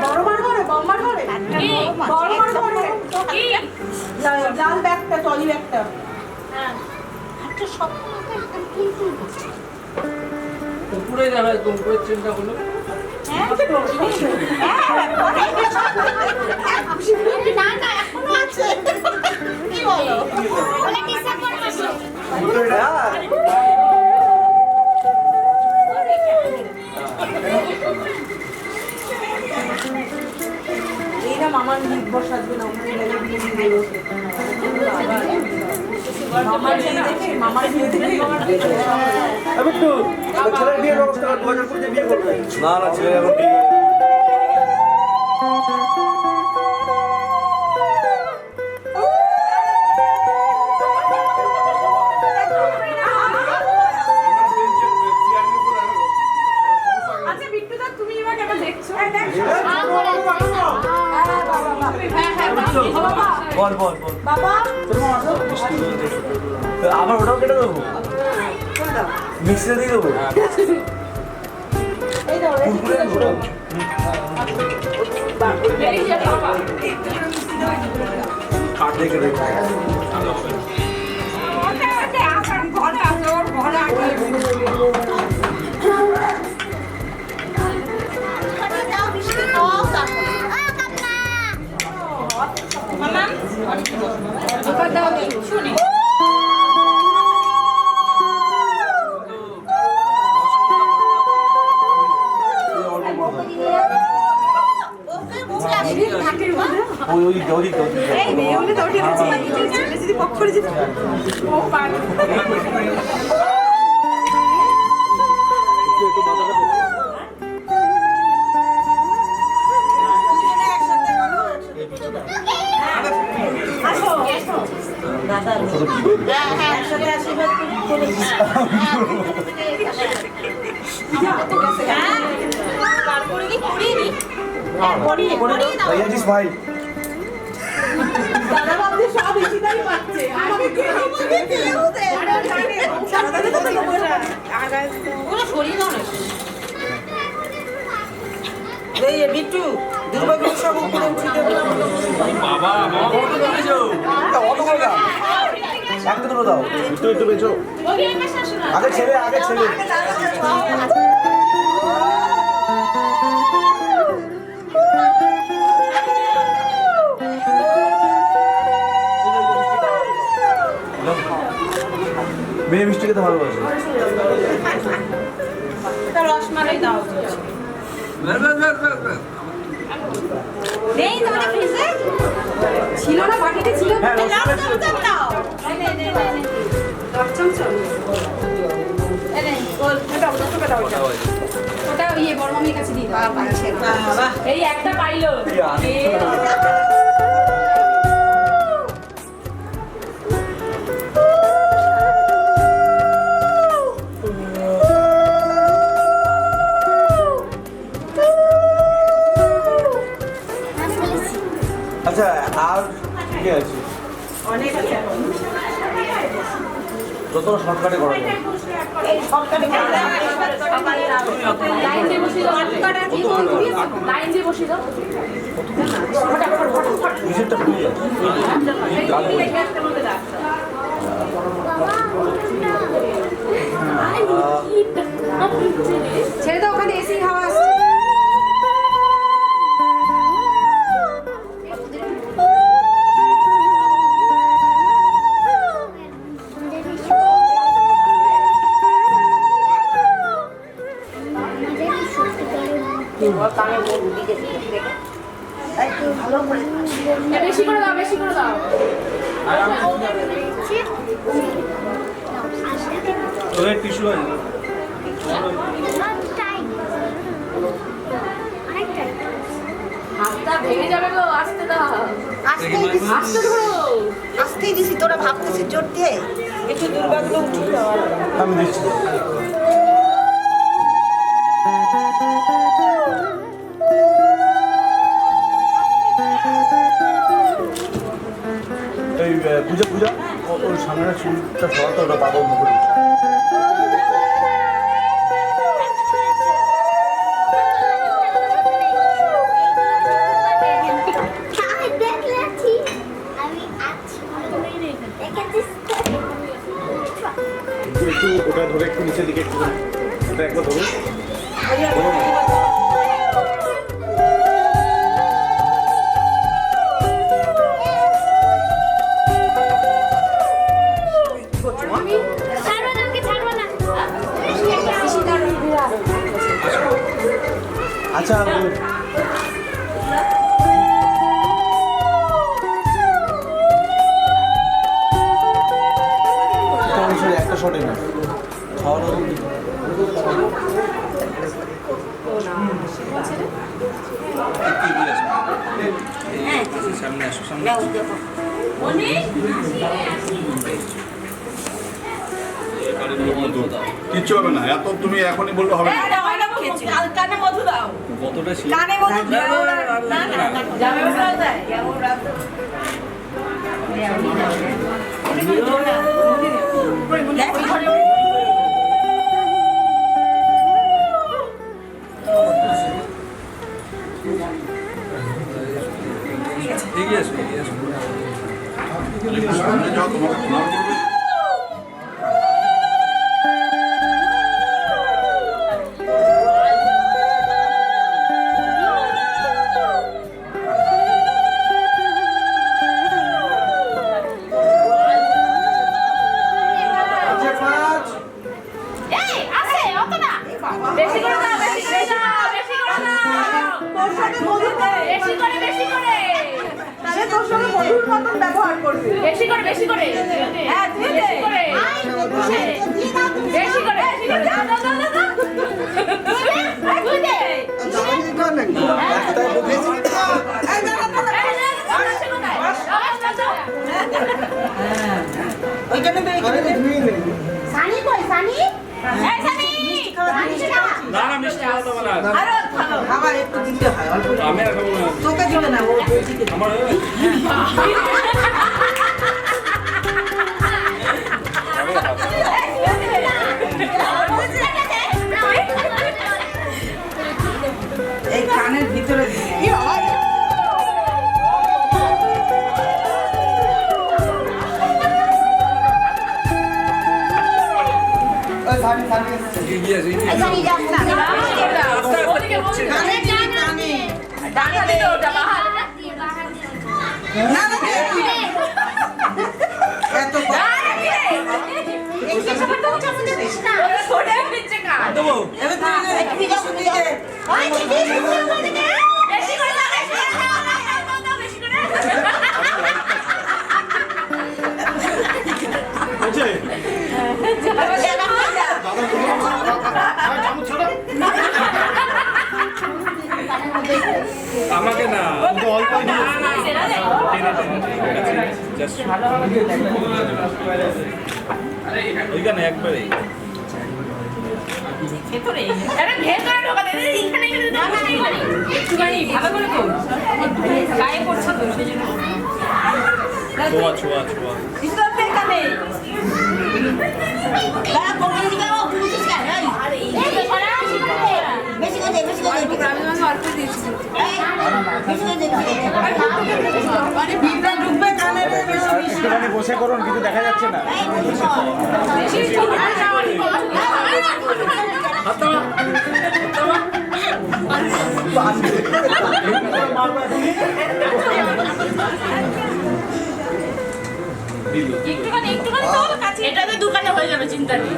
বড় বার করে বম্বার করে বড় বার করে লাল ব্যাগটা টলি ব্যাগটা একটা স্বপ্ন উপরে যাবে একদম উপরের চিন্তা হলো না না এখনো আছে কি বলো বলে ডিসেম্বর মাসে এই না মামার লিপ বস আসবে না ওখানে গেলে বিয়ে দিয়ে দেবো মামার বিয়ে দেখে মামার বিয়ে দেখে বিট্টু ছেলের বিয়ের ব্যবস্থা কর 2020 বিয়ে করবে না না ছেলে এখন বিয়ে আচ্ছা বিট্টুদা তুমি এবার কেন দেখছো বল বল বল বাবা আবার ওটাও কেটে দেবো মিক্সিতে দিয়ে দেবো এই দাও কাট দেখে দেখে দাও মিষ্টি খাও তারপর মামা ওটা দাও শুনি ওই ওই ওই এই মেয়ে হলে তো ঠিক আছে ছেলে যদি পক করে যেত ও পারে দাদা হ্যাঁ একসাথে আশীর্বাদ করে তারপরে কি করিনি भैया जी स्माइल দাদা বাবু সব ইশিতাই পাচ্ছে আমাকে কেউ দে ওরা সরিয়ে দাও না এই বিট্টু দুর্ভাগ্য সব উপরে উঠিয়ে দেবো বাবা বাবা কত করেছো অত করে একটা দুটো দাও একটু বেচো আগে ছেলে মেয়ে মিষ্টি খেতে ভালোবাসে এটা রসমালাই দাও নেই তোমাদের ফ্রিজে ছিল না বাকিতে ছিল হ্যাঁ, দাও রসমালাই দাও দাও ওটা ইয়ে বড় মামির কাছে দিয়ে দাও বাহ এই একটা পাইলো আচ্ছা আর কি আছে অনেক আছে যত শর্টকাটে করা যায় এই সবটাকে লাইন দিয়ে বসিয়ে দাও লাইন দিয়ে বসিয়ে দাও নিচেরটা খুলে যায় ছেড়ে দাও ওখানে এসি হাওয়া আসছে বেশি করে দাও বেশি করে দাও তোদের টিস্যু আছে হাতটা ভেঙে যাবে গো আস্তে দাও আস্তে ধরো আসতেই দিছি তোরা ভাবতেছিস জোর দিয়ে একটু দুর্ভাগ্য উঠিয়ে দাও আমি দিচ্ছি এই পূজা ওর সামনে চুলটা সরাতে ওটা বাবা অন্য করে একটু ওটা ধরে একটু নিচের দিকে একটু ওটা একবার ধরুন আচ্ছা একটা শটে না খাওয়ানো সামনে আসো সামনে কিচ্ছু হবে না এত তুমি এখনই বললে হবে না কানে মধু দাও কতটা ছিল কানে মধু দাও না না যাবে ওটা দেয় এগিয়ে আসো সামনে যাও তোমাকে প্রণাম করবে বেশি করে দাও বেশি করে দাও বেশি করে দাও তোর সাথে মধু দেয় বেশি করে সে তোর সাথে মধুর মতন ব্যবহার করবে বেশি করে হ্যাঁ তুই দে বেশি করে দাও দাও দাও দাও তুই দে ওইখানে দে সানি কই সানি এই সানি না না মিষ্টি খাওয়া যাবে না আরে ভালো খাবার একটু দিতে হয় অল্প আমি আর খাবো না তোকে দিবে না ও আমার এই কানের ভিতরে আমাকে না ওইখানে একবারে ছোঁয়া ছোঁয়া ছোঁয়া একটুখানি বসে করুন, কিছু দেখা যাচ্ছে না। এটাতে দোকানে হয়ে যাবে, চিন্তা নেই।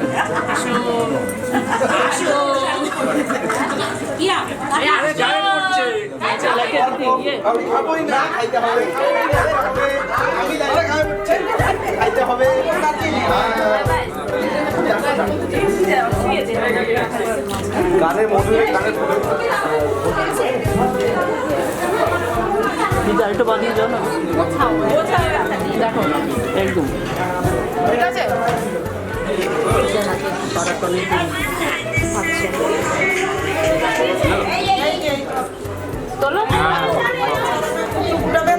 গানের মধ্যে একটু বাঁধিয়ে যাও না, দেখো একদম ঠিক আছে। তোলো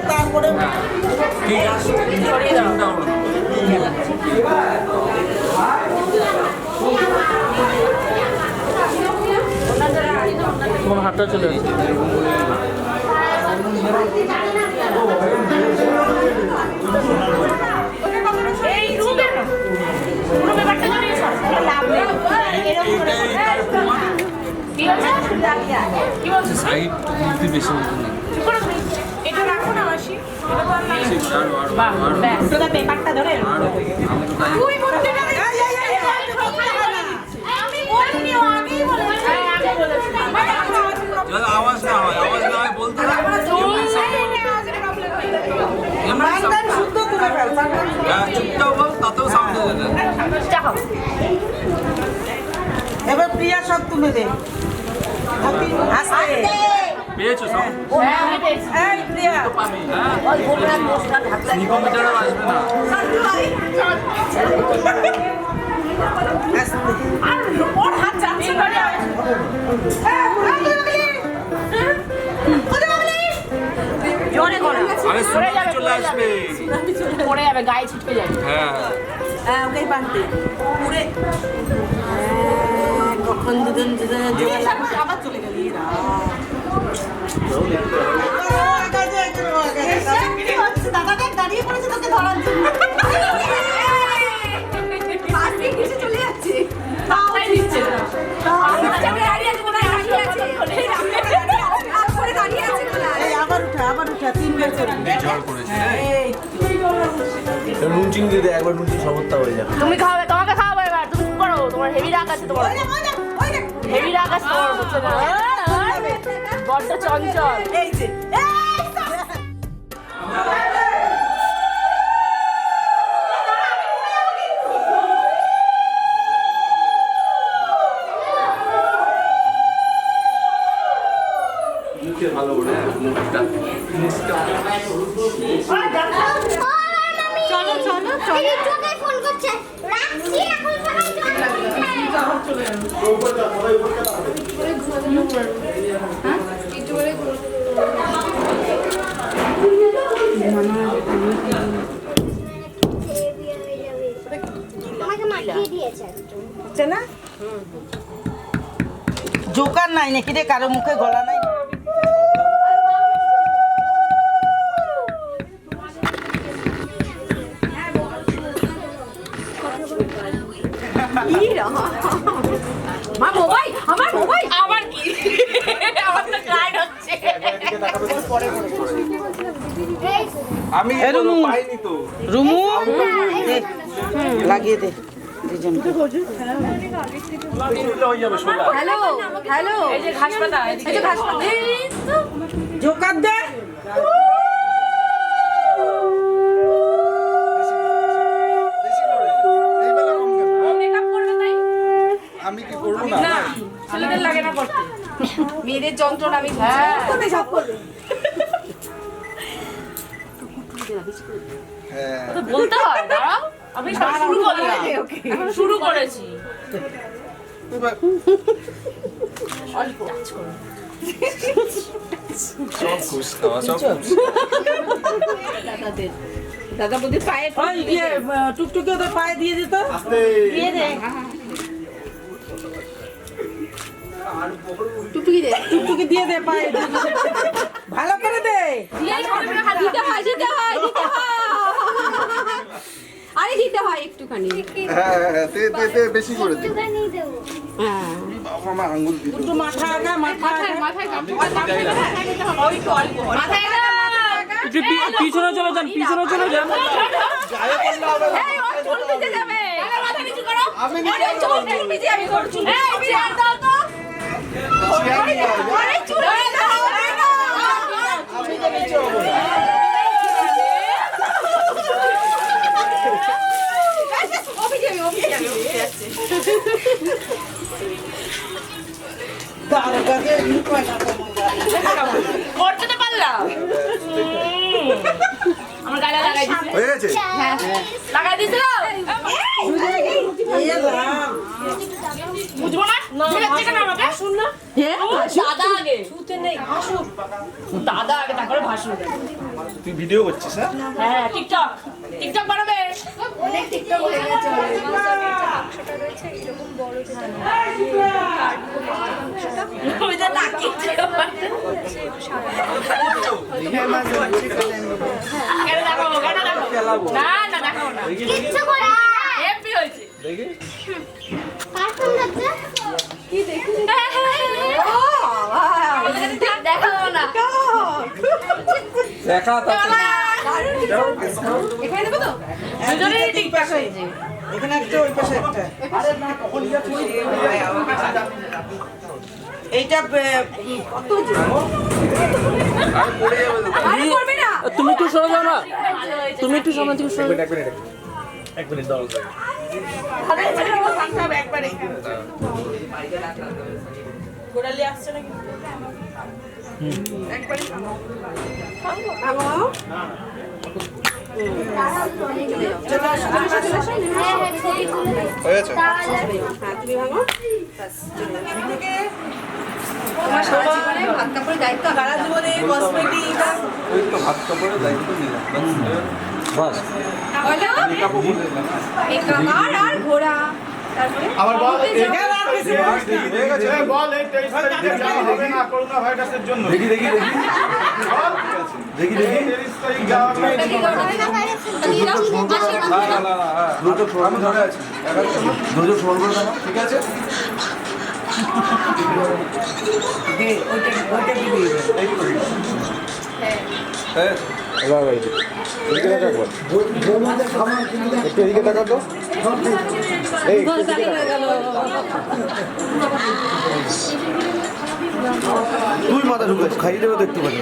তারপরে ছড়িয়ে দাও। তোমার হাতটা চলে আসছে। সাইড বেশি এটা রাখো না মাসি, পেপারটা ধরে আওয়াজ না হয়, আওয়াজ না হয় বলতে চুপটাও বল, তাতেও সাউন্ড হয়ে যাবে। এবার প্রিয়া সব তুমি দে পেয়েছো সাউন্ড? এই প্রিয়া নিকোমিটারও আসবে না। আর ওর হাত যাচ্ছে না রে। জোরে করো, আরে সুনামি চলে আসবে, পড়ে যাবে, গায়ে ছিটকে যাবে। হ্যাঁ হ্যাঁ ওকে বাঁধতে পুরে কখন দুজন দুজন আবার চলে গেলি দাদাটা দাঁড়িয়ে পড়েছে তোকে ধরার জন্য। চলে যাচ্ছি আবার উঠা তিনবার ঝড় করেছে। নুন চিনি দিয়ে একবার নুন চিনি শরবতটা হয়ে যাবে। তুমি খাবে, তোমাকে খাওয়াবো এবার, তুমি কি করো? তোমার হেভি রাগ আছে, তোমার হেভি রাগ আছে তোমার, বুঝছো না? বড্ড চঞ্চল। এই যে ভালো করে মুখটা চলো চলো চলো তোকে ফোন করছে রাখছি এখন আমাকে মাখিয়ে দিয়েছে না জোকার নাই নাকি রে, কারো মুখে গলা নাই। মা মোবাইল আমার মোবাইল আবার কি আমার তো ক্লাইন্ট হচ্ছে আমি পাইনি তো রুমু লাগিয়ে দে দুজনকে। হ্যালো হ্যালো এই যে ঘাস পাতা এই যে ঘাস পাতা জোকার দে। মেকআপ করবে তাই আমি কি করবো না না ছেলেদের লাগে না করতে মেয়েদের যন্ত্রণা আমি বুঝি সব করবে তো বলতে হয় দাঁড়াও আমি সব শুরু করলাম এখন শুরু করেছি অল্প টাচ করো সব খুশ খাওয়া সব দাদা বুদ্ধি পায়ে ওই ইয়ে টুকটুকি ওদের পায়ে দিয়ে দিত। দিয়ে দে টুকটুকি দে টুকটুকি দিয়ে দে পায়ে, ভালো করে দে। দিতে হয় দিতে হয় দিতে হয় আরে দিতে হয় একটুখানি তে বেশি করে দিই হ্যাঁ বাবা মা আঙ্গুল দিল একটু মাথা আগা, মাথা আগা। মাথায় অল্প অল্প মাথায় একটু পিছনে চলে যান, পিছনে চলে যান। এই ওর চুল ভিজে যাবে মাথা নিচু করো আমি চুল ভিজে আমি করছি এই বিয়ার দাও তো আরে চুল ভিজে হবে না আমি তো নিচু হবো করতে তো পারলাম আমার গালে লাগাই দিছে হয়ে গেছে হ্যাঁ লাগাই দিছিল বুঝবো না ছেড়ে কেন আমাকে শুন না দাদা আগে ছুতে নেই ভাসুর দাদা আগে তারপরে ভাসুর তুই ভিডিও করছিস হ্যাঁ হ্যাঁ টিকটক টিকটক বানাবে অনেক টিকটক হয়ে গেছে ওই যে নাকি না না দেখাবো না কিচ্ছু করে হ্যাপি হয়েছে দেখি কি দেখি ও দেখাবো না দেখা তো এখানে দেবো তো দুজনেরই টিকটক হয়েছে এখানে একটা, ওই পাশে একটা। এইটা কত আরে করবে না তুমি একটু সরে যাও না, তুমি একটু সামনে থেকে সরে এক মিনিট দাও আরে ছেড়ে ও থাকতে হবে একবারে গোড়ালি আসছে নাকি একবারে থামো হয়েছে তুমি ভাঙো তোমার সারা জীবনে ভাত কাপড়ের দায়িত্ব সারা জীবনে কসমেটিক ওই তো ভাত কাপড়ের দায়িত্ব নিলাম বাস মেকআপ আর ঘোড়া তারপরে আবার বল দেখি দেখি দেখি দেখি দেখি আমি ধরে আছি দুটো ফোন করে দাও ঠিক আছে এদিকে টাকা তো তুই মাথা ঢুকে খাইয়ে দেবে তো একটু করে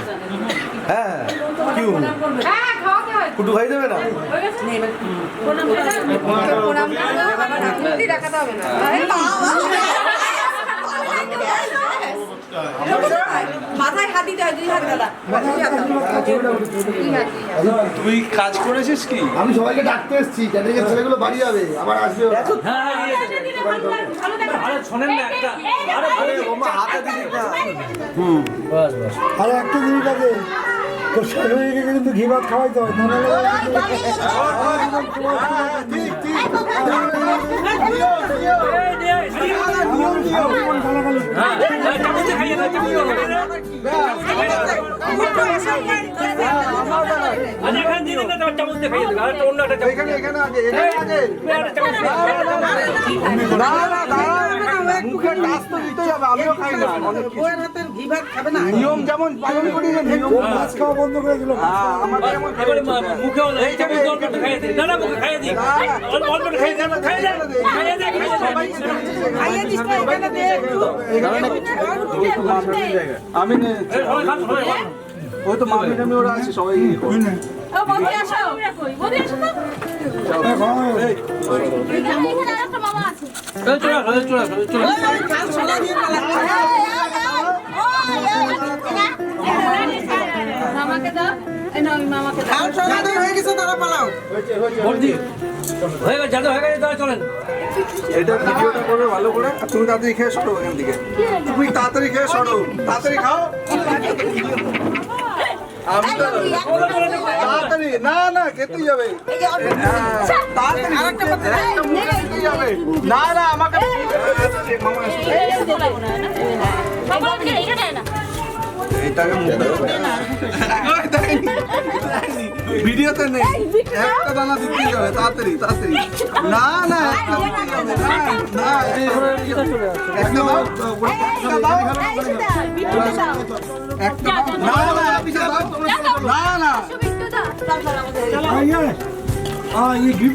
হ্যাঁ কি হ্যাঁ খাওয়াতে হয় কুটু খাই দেবে না প্রণাম করতে রাখাতে হবে না আরে মাথায় হাত দিতে হয় দুই হাত দাদা তুই কাজ করেছিস কি আমি সবাইকে ডাকতে এসেছি ক্যাটারিং এর ছেলেগুলো বাড়ি যাবে আবার আসবে আরে শোনেন না একটা, আরে ওমা হাতে দিবি না বাস বাস। আরে একটা জিনিস আছে তো শরীরকে কিন্তু ঘি ভাত খাওয়াইতে হয় ঠিক ঠিক হ্যাঁ, চামচে খাইয়ে দাও, চামচে খাইয়ে দাও। আরে এখানে দিয়ে দিন না, তোমার চামচে খাইয়ে দেবে। আর একটা অন্য একটা চামচ। এখানে এখানে আগে এখানে আগে তুমি আর একটা চামচ খাইয়ে দাও। না না দাঁড়াও মুখে টাচ তো দিতেই হবে, আমিও খাই না অনেক কিছু। বউয়ের হাতের ঘি ভাত খাবে না? নিয়ম যেমন পালন করি না নিয়ম মাছ খাওয়া বন্ধ করে দিল। আমাকে যেমন এবারে মুখে অল্প একটু খাইয়ে দিই। না না মুখে খাইয়ে দিই। অল্প একটু খাইয়ে দে, খাইয়ে দে, খাইয়ে দে, খাইয়ে দে। খাইয়ে দিস তো, এখানে দে একটু। আমি সবাই খান, সবাই খান। ওই তো মামি টামি ওরা আছে সবাই ও বৌদি আসো বৌদি আসো তো এখানে আরেকটা মামা আছে এই চলে আসো, এই চলে আসো, এই চলে আসো। ওই কাল ছোলা দিয়ে পালাচ্ছে। মামাকে দাও এই নাও মামাকে দাও কাল ছোলা দিয়ে হয়ে গেছে, তারা পালাও। বলছি হয়ে গেছে, যাদের হয়ে গেছে তারা চলেন। এটা ভিডিওটা করবে ভালো করে, আর তুমি তাড়াতাড়ি খেয়ে সরো এখান থেকে, তুমি তাড়াতাড়ি খেয়ে সরো, তাড়াতাড়ি খাও। আমি তো তাড়াতাড়ি না না খেতেই যাবে, তাড়াতাড়ি খেতেই যাবে। না না আমাকে মামা এটাকে ভিডিওতে নেই, একটা দানা দিতেই যাবে, তাড়াতাড়ি তাড়াতাড়ি। না না একটা দিতেই যাবে, না একটা দাও, একটা দাও, একটা দাও, না না একটা দাও, না না এই ঘি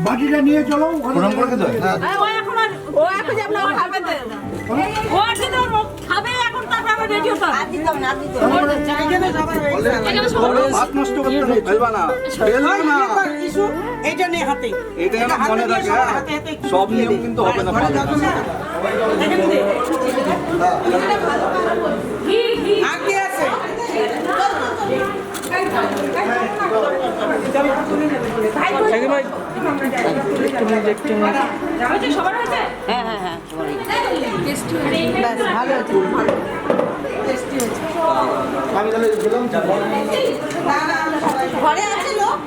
বাটিটা নিয়ে চলো ওখানে। ও এখন আপনার খাবে তো ও আছে তো খাবে এখন তারপর আমরা রেডি হতে আর দিতাম না এখানে সবাই হয়ে গেছে। হাত নষ্ট করতে নেই, ফেলবা না, ফেলবা না, কিছু এইটা নিয়ে হাতে, এটা যেন মনে থাকে। হ্যাঁ, সব নিয়ম কিন্তু হবে না পালন। আর কি আছে? সবার হয়েছে হ্যাঁ হ্যাঁ হ্যাঁ, ব্যাস ভালো হয়েছে, ভালো টেস্টি হয়েছে। আমি তাহলে গেলাম। না না আমরা সবাই ঘরে আছে লোক।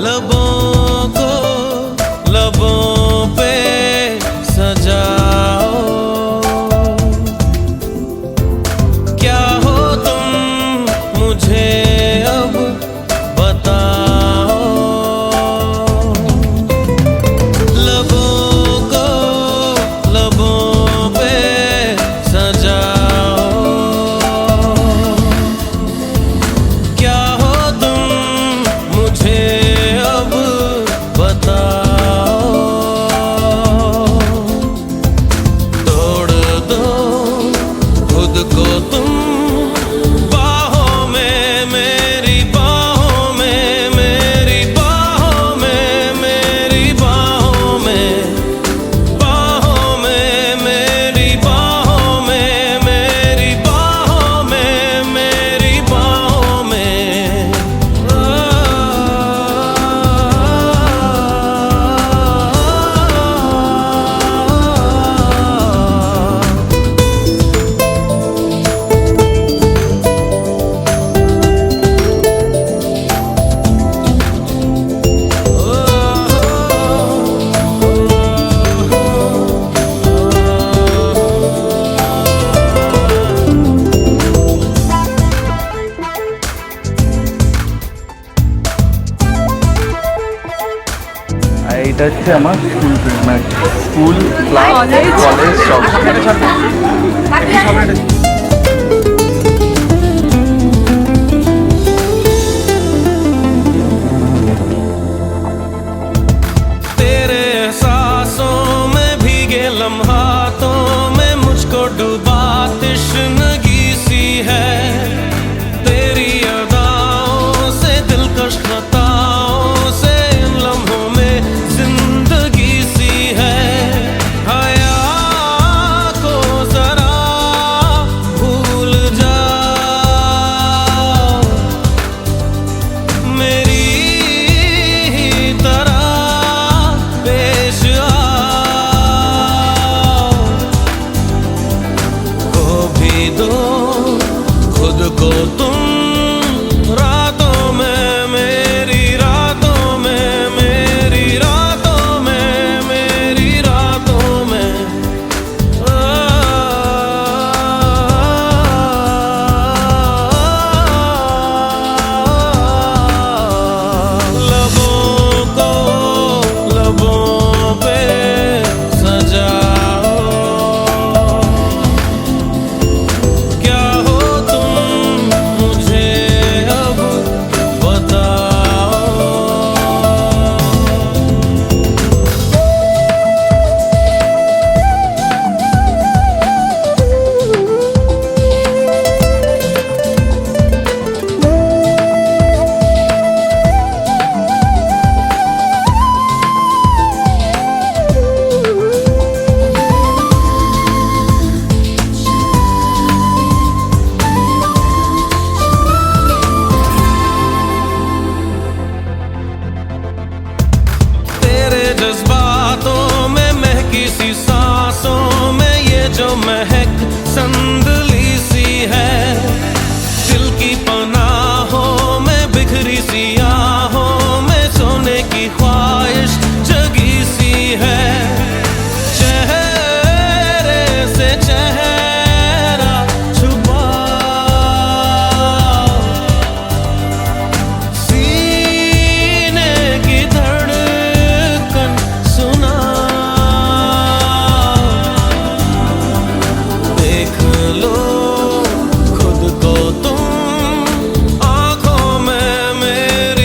लबों को लबों पे सजाओ, क्या हो तुम मुझे अब बताओ। लबों को लबों पे सजाओ, क्या हो तुम मुझे अब बताओ। तोड़ दो खुद को तुम बाहों में, मेरी बाहों में, मेरी बाहों में, मेरी बाहों में, बाहों में, मेरी बाहों में, मेरी बाहों में, मेरी बाहों में। এইটা হচ্ছে আমার school treatment, school class college সব। तेरे एहसासों में भीगे लम्हातों में मुझको डूबा तश्नगी सी है। तेरी अदाओं से दिलकश खताओं से इन लम्हों में जिंदगी सी है। हया को जरा भूल जाओ, मेरी ही तरह पेश आओ। खो भी दो खुद को तुम रातों में, मेरी रातों में, मेरी रातों में, मेरी रातों में। लबों को लबों पे सजाओ, क्या हो तुम मुझे अब बताओ। तेरे जज्बातों में महकी सी सांसों में ये जो महक संदली सी है। दिल की पनाहों में बिखरी सी आहों में सोने की ख्वाहिश जगी सी है। चेहरे से चेहरा छुपाओ, सीने की धड़कन सुनाओ। देख लो खुद को तुम आँखों में, मेरी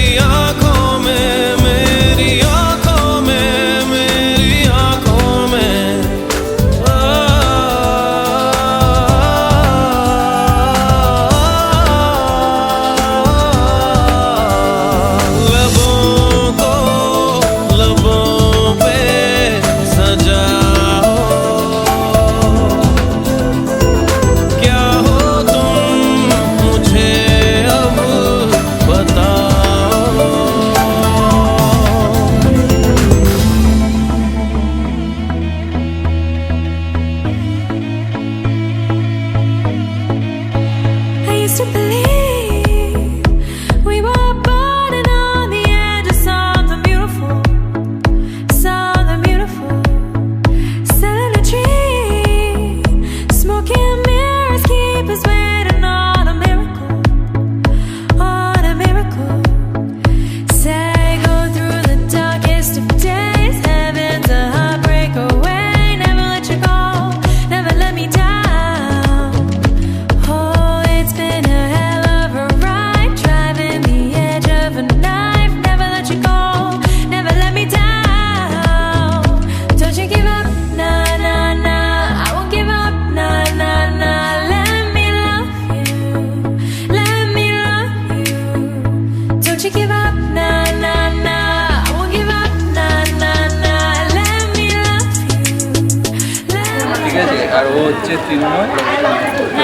হচ্ছে তৃণমূল।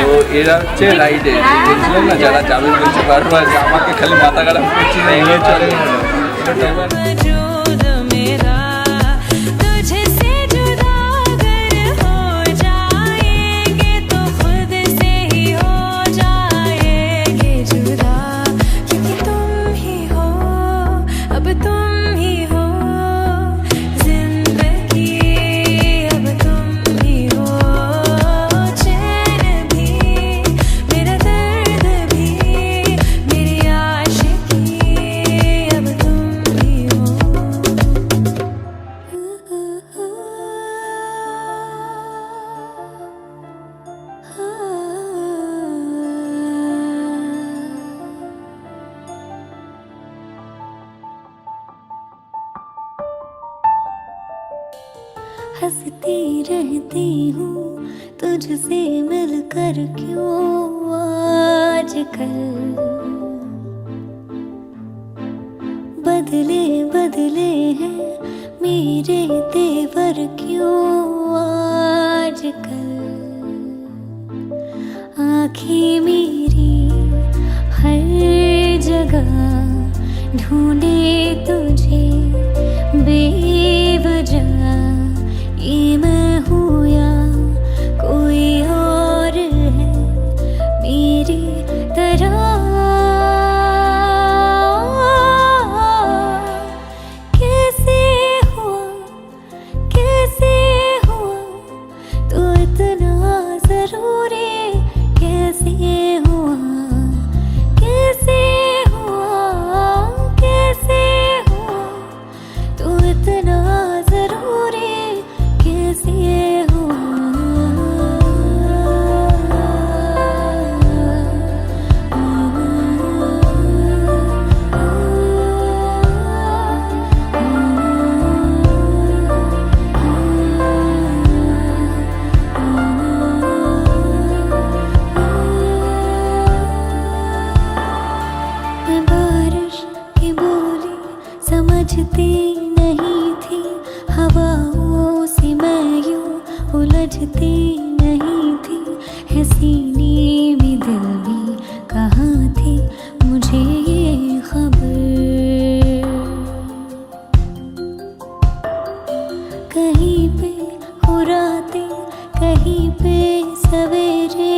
তো এরা হচ্ছে রাইডে বলছিলাম না, যারা যাবে বলছে বারবার যে আমাকে খালি মাথা খারাপ করছি না, এগিয়ে চলে वजूद मेरा तुझसे जुदा अगर हो जाएंगे तो खुद से ही हो जाएंगे जुदा, क्योंकि तुम ही हो, अब तुम ही हो जिंदगी, अब तुम ही हो चैन भी, मेरा दर्द भी, मेरी आशिकी, अब तुम ही हो। हंसती रहती हूँ तुझसे मिलकर क्यों आजकल, बदले बदले हैं मेरे तेवर क्यों आजकल, आँखें मेरी हर जगह ढूंढे तुझे बेवजह, ये मैं हूँ या कोई और है मेरी तरह, कैसे हुआ तो इतना जरूरी, कैसे हुआ तो इतना जरूरी, कैसे हुआ। मैं बारिश की बोली समझती नहीं थी, हवाओं से मैं यूं उलझती नहीं थी, है सीने में दिल भी कहाँ थी मुझे ये खबर, कहीं पे हो रातें कहीं पे सवेरे,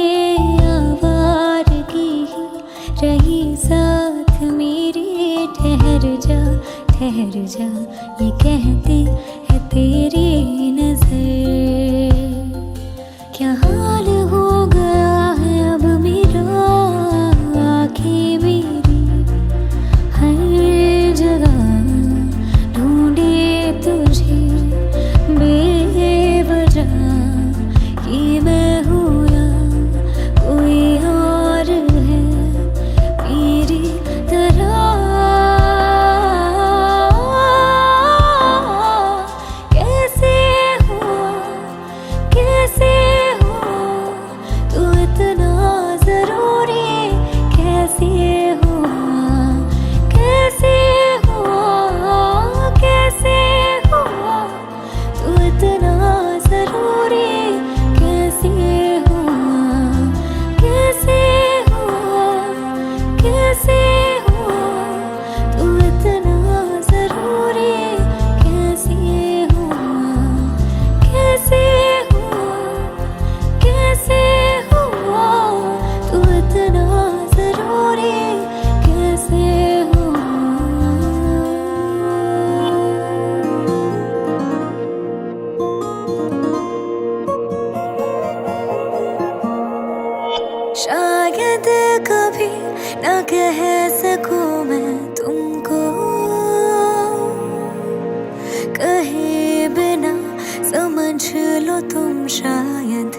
आवारगी ही रही साथ मेरे, ठहर जा ये कहते है तेरी नजर, क्या हाल हो गया है अब मेरा, आँखें मेरी हर जगह ढूंढे तुझे बेवजह, ये मैं हूँ या कोई और है मेरी तरह, कैसे हुआ तो इतना जरूरी, कैसे हुआ तो इतना जरूरी, कैसे हुआ तो इतना जरूरी, कैसे हुआ तो इतना जरूरी, कैसे हुआ। शायद कभी न कह सकूं मैं तुमको, कहे बिना समझ लो तुम शायद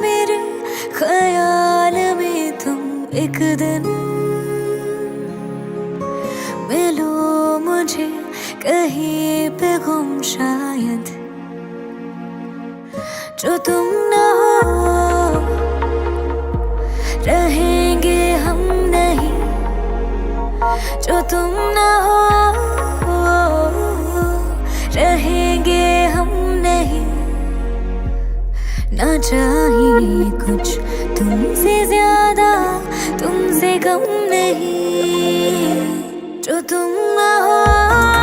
मेरे ख्याल में तुम एक दिन मिलो मुझे कहीं पे गुम, शायद जो तुम न हो रहेंगे हम नहीं, जो तुम न हो रहेंगे हम ना चाहिए कुछ तुमसे ज्यादा, तुमसे कम नहीं। जो तुम ना हो